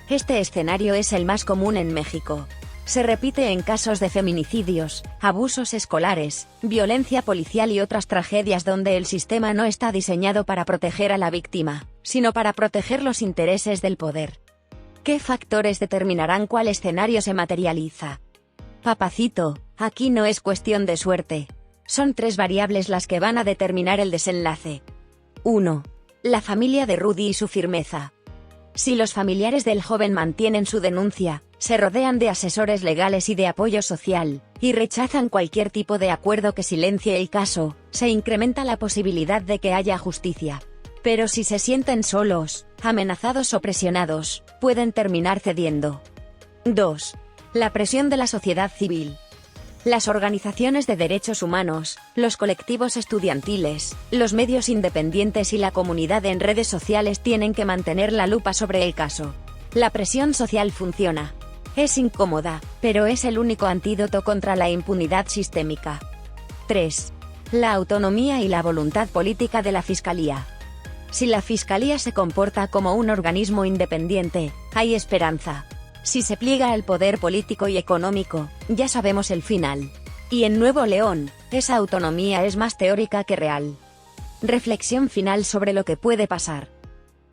Este escenario es el más común en México. Se repite en casos de feminicidios, abusos escolares, violencia policial y otras tragedias donde el sistema no está diseñado para proteger a la víctima, sino para proteger los intereses del poder. ¿Qué factores determinarán cuál escenario se materializa? Papacito, aquí no es cuestión de suerte. Son 3 variables las que van a determinar el desenlace. 1. La familia de Rudy y su firmeza. Si los familiares del joven mantienen su denuncia, se rodean de asesores legales y de apoyo social, y rechazan cualquier tipo de acuerdo que silencie el caso, se incrementa la posibilidad de que haya justicia. Pero si se sienten solos, amenazados o presionados, pueden terminar cediendo. 2. La presión de la sociedad civil. Las organizaciones de derechos humanos, los colectivos estudiantiles, los medios independientes y la comunidad en redes sociales tienen que mantener la lupa sobre el caso. La presión social funciona. Es incómoda, pero es el único antídoto contra la impunidad sistémica. 3. La autonomía y la voluntad política de la Fiscalía. Si la Fiscalía se comporta como un organismo independiente, hay esperanza. Si se pliega al poder político y económico, ya sabemos el final. Y en Nuevo León, Esa autonomía es más teórica que real. Reflexión final sobre lo que puede pasar.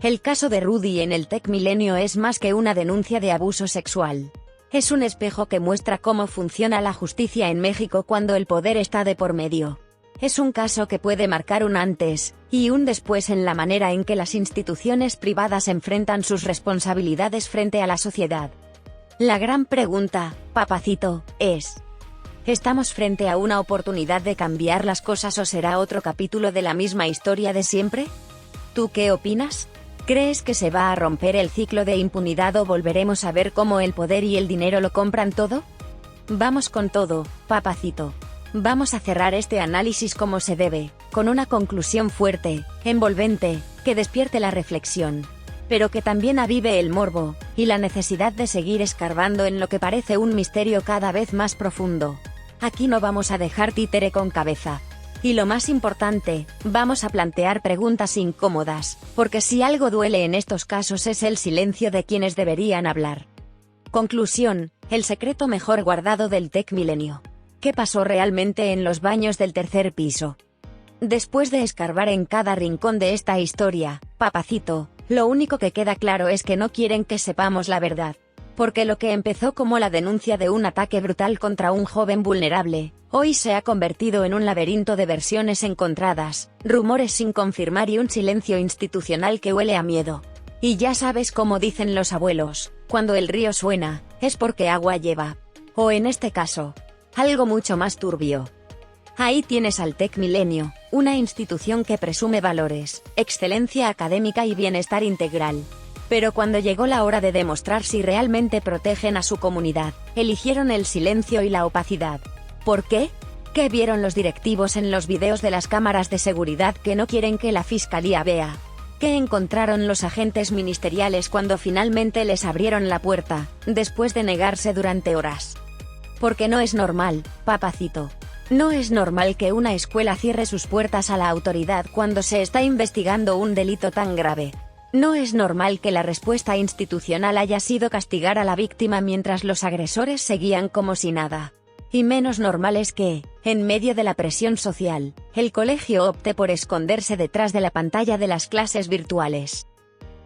El caso de Rudy en el TecMilenio es más que una denuncia de abuso sexual. Es un espejo que muestra cómo funciona la justicia en México cuando el poder está de por medio. Es un caso que puede marcar un antes y un después en la manera en que las instituciones privadas enfrentan sus responsabilidades frente a la sociedad. La gran pregunta, papacito, es: ¿estamos frente a una oportunidad de cambiar las cosas o será otro capítulo de la misma historia de siempre? ¿Tú qué opinas? ¿Crees que se va a romper el ciclo de impunidad o volveremos a ver cómo el poder y el dinero lo compran todo? Vamos con todo, papacito. Vamos a cerrar este análisis como se debe, con una conclusión fuerte, envolvente, que despierte la reflexión, pero que también avive el morbo y la necesidad de seguir escarbando en lo que parece un misterio cada vez más profundo. Aquí no vamos a dejar títere con cabeza. Y lo más importante, vamos a plantear preguntas incómodas, porque si algo duele en estos casos es el silencio de quienes deberían hablar. Conclusión: el secreto mejor guardado del TecMilenio. ¿Qué pasó realmente en los baños del tercer piso? Después de escarbar en cada rincón de esta historia, papacito, lo único que queda claro es que no quieren que sepamos la verdad. Porque lo que empezó como la denuncia de un ataque brutal contra un joven vulnerable, hoy se ha convertido en un laberinto de versiones encontradas, rumores sin confirmar y un silencio institucional que huele a miedo. Y ya sabes cómo dicen los abuelos, cuando el río suena, es porque agua lleva. O en este caso, algo mucho más turbio. Ahí tienes al TecMilenio, una institución que presume valores, excelencia académica y bienestar integral. Pero cuando llegó la hora de demostrar si realmente protegen a su comunidad, eligieron el silencio y la opacidad. ¿Por qué? ¿Qué vieron los directivos en los videos de las cámaras de seguridad que no quieren que la fiscalía vea? ¿Qué encontraron los agentes ministeriales cuando finalmente les abrieron la puerta, después de negarse durante horas? Porque no es normal, papacito. No es normal que una escuela cierre sus puertas a la autoridad cuando se está investigando un delito tan grave. No es normal que la respuesta institucional haya sido castigar a la víctima mientras los agresores seguían como si nada. Y menos normal es que, en medio de la presión social, el colegio opte por esconderse detrás de la pantalla de las clases virtuales.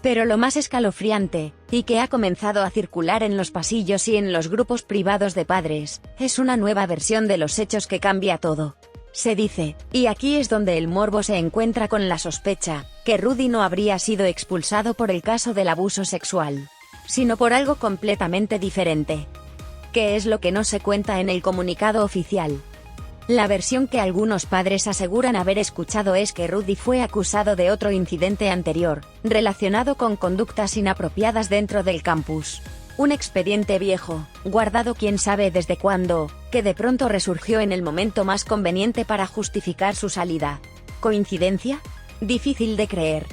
Pero lo más escalofriante, y que ha comenzado a circular en los pasillos y en los grupos privados de padres, es una nueva versión de los hechos que cambia todo. Se dice, y aquí es donde el morbo se encuentra con la sospecha, que Rudy no habría sido expulsado por el caso del abuso sexual, sino por algo completamente diferente. ¿Qué es lo que no se cuenta en el comunicado oficial? La versión que algunos padres aseguran haber escuchado es que Rudy fue acusado de otro incidente anterior, relacionado con conductas inapropiadas dentro del campus. Un expediente viejo, guardado quién sabe desde cuándo, que de pronto resurgió en el momento más conveniente para justificar su salida. ¿Coincidencia? Difícil de creer.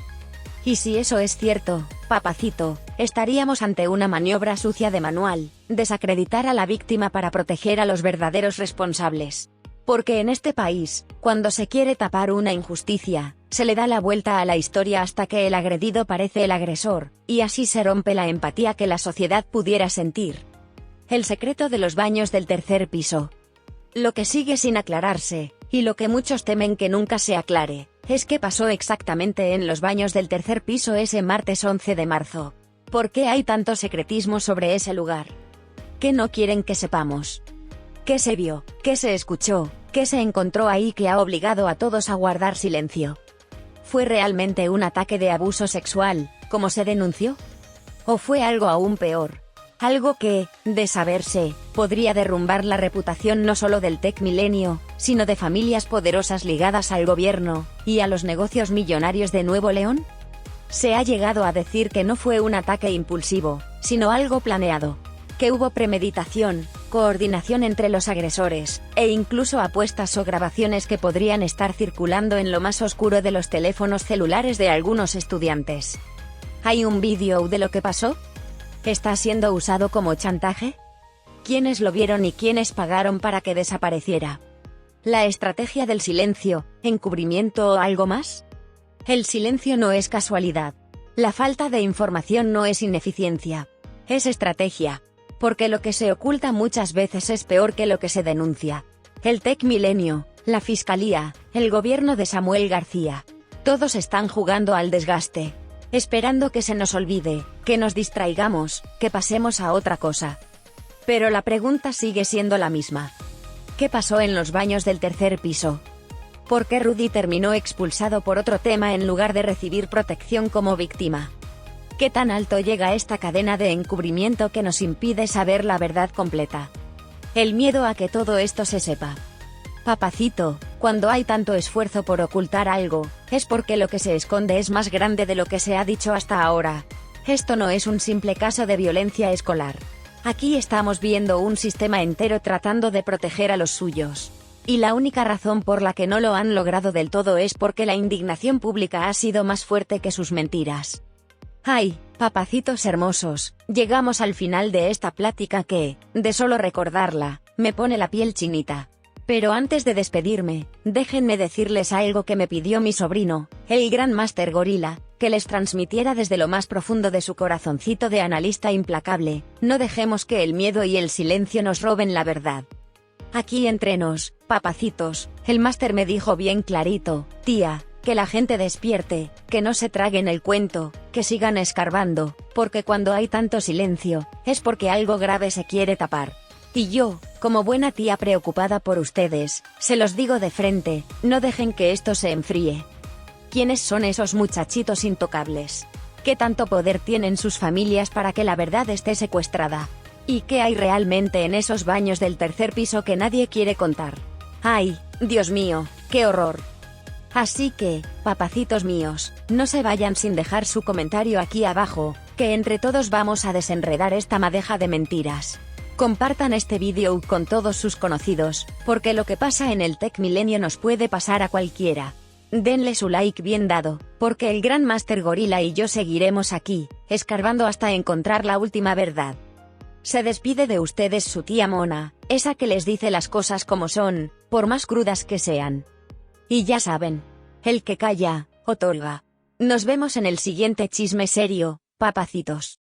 Y si eso es cierto, papacito, estaríamos ante una maniobra sucia de manual, desacreditar a la víctima para proteger a los verdaderos responsables. Porque en este país, cuando se quiere tapar una injusticia, se le da la vuelta a la historia hasta que el agredido parece el agresor, y así se rompe la empatía que la sociedad pudiera sentir. El secreto de los baños del tercer piso. Lo que sigue sin aclararse, y lo que muchos temen que nunca se aclare, es qué pasó exactamente en los baños del tercer piso ese martes 11 de marzo. ¿Por qué hay tanto secretismo sobre ese lugar? ¿Qué no quieren que sepamos? ¿Qué se vio? ¿Qué se escuchó? ¿Qué se encontró ahí que ha obligado a todos a guardar silencio? ¿Fue realmente un ataque de abuso sexual, como se denunció? ¿O fue algo aún peor? Algo que, de saberse, podría derrumbar la reputación no solo del TecMilenio, sino de familias poderosas ligadas al gobierno y a los negocios millonarios de Nuevo León. Se ha llegado a decir que no fue un ataque impulsivo, sino algo planeado. Que hubo premeditación, coordinación entre los agresores, e incluso apuestas o grabaciones que podrían estar circulando en lo más oscuro de los teléfonos celulares de algunos estudiantes. ¿Hay un vídeo de lo que pasó? ¿Está siendo usado como chantaje? ¿Quiénes lo vieron y quiénes pagaron para que desapareciera? ¿La estrategia del silencio, encubrimiento o algo más? El silencio no es casualidad. La falta de información no es ineficiencia. Es estrategia. Porque lo que se oculta muchas veces es peor que lo que se denuncia. El TecMilenio, la fiscalía, el gobierno de Samuel García. Todos están jugando al desgaste, esperando que se nos olvide, que nos distraigamos, que pasemos a otra cosa. Pero la pregunta sigue siendo la misma. ¿Qué pasó en los baños del tercer piso? ¿Por qué Rudy terminó expulsado por otro tema en lugar de recibir protección como víctima? ¿Qué tan alto llega esta cadena de encubrimiento que nos impide saber la verdad completa? El miedo a que todo esto se sepa. Papacito, cuando hay tanto esfuerzo por ocultar algo, es porque lo que se esconde es más grande de lo que se ha dicho hasta ahora. Esto no es un simple caso de violencia escolar. Aquí estamos viendo un sistema entero tratando de proteger a los suyos. Y la única razón por la que no lo han logrado del todo es porque la indignación pública ha sido más fuerte que sus mentiras. ¡Ay, papacitos hermosos! Llegamos al final de esta plática que, de solo recordarla, me pone la piel chinita. Pero antes de despedirme, déjenme decirles algo que me pidió mi sobrino, el gran Máster Gorila, que les transmitiera desde lo más profundo de su corazoncito de analista implacable: no dejemos que el miedo y el silencio nos roben la verdad. Aquí entre nos, papacitos, el máster me dijo bien clarito: tía, que la gente despierte, que no se traguen el cuento, que sigan escarbando, porque cuando hay tanto silencio, es porque algo grave se quiere tapar. Y yo, como buena tía preocupada por ustedes, se los digo de frente: no dejen que esto se enfríe. ¿Quiénes son esos muchachitos intocables? ¿Qué tanto poder tienen sus familias para que la verdad esté secuestrada? ¿Y qué hay realmente en esos baños del tercer piso que nadie quiere contar? ¡Ay, Dios mío, qué horror! Así que, papacitos míos, no se vayan sin dejar su comentario aquí abajo, que entre todos vamos a desenredar esta madeja de mentiras. Compartan este vídeo con todos sus conocidos, porque lo que pasa en el Tech Milenio nos puede pasar a cualquiera. Denle su like bien dado, porque el gran Máster Gorila y yo seguiremos aquí, escarbando hasta encontrar la última verdad. Se despide de ustedes su tía Mona, esa que les dice las cosas como son, por más crudas que sean. Y ya saben, el que calla, otorga. Nos vemos en el siguiente chisme serio, papacitos.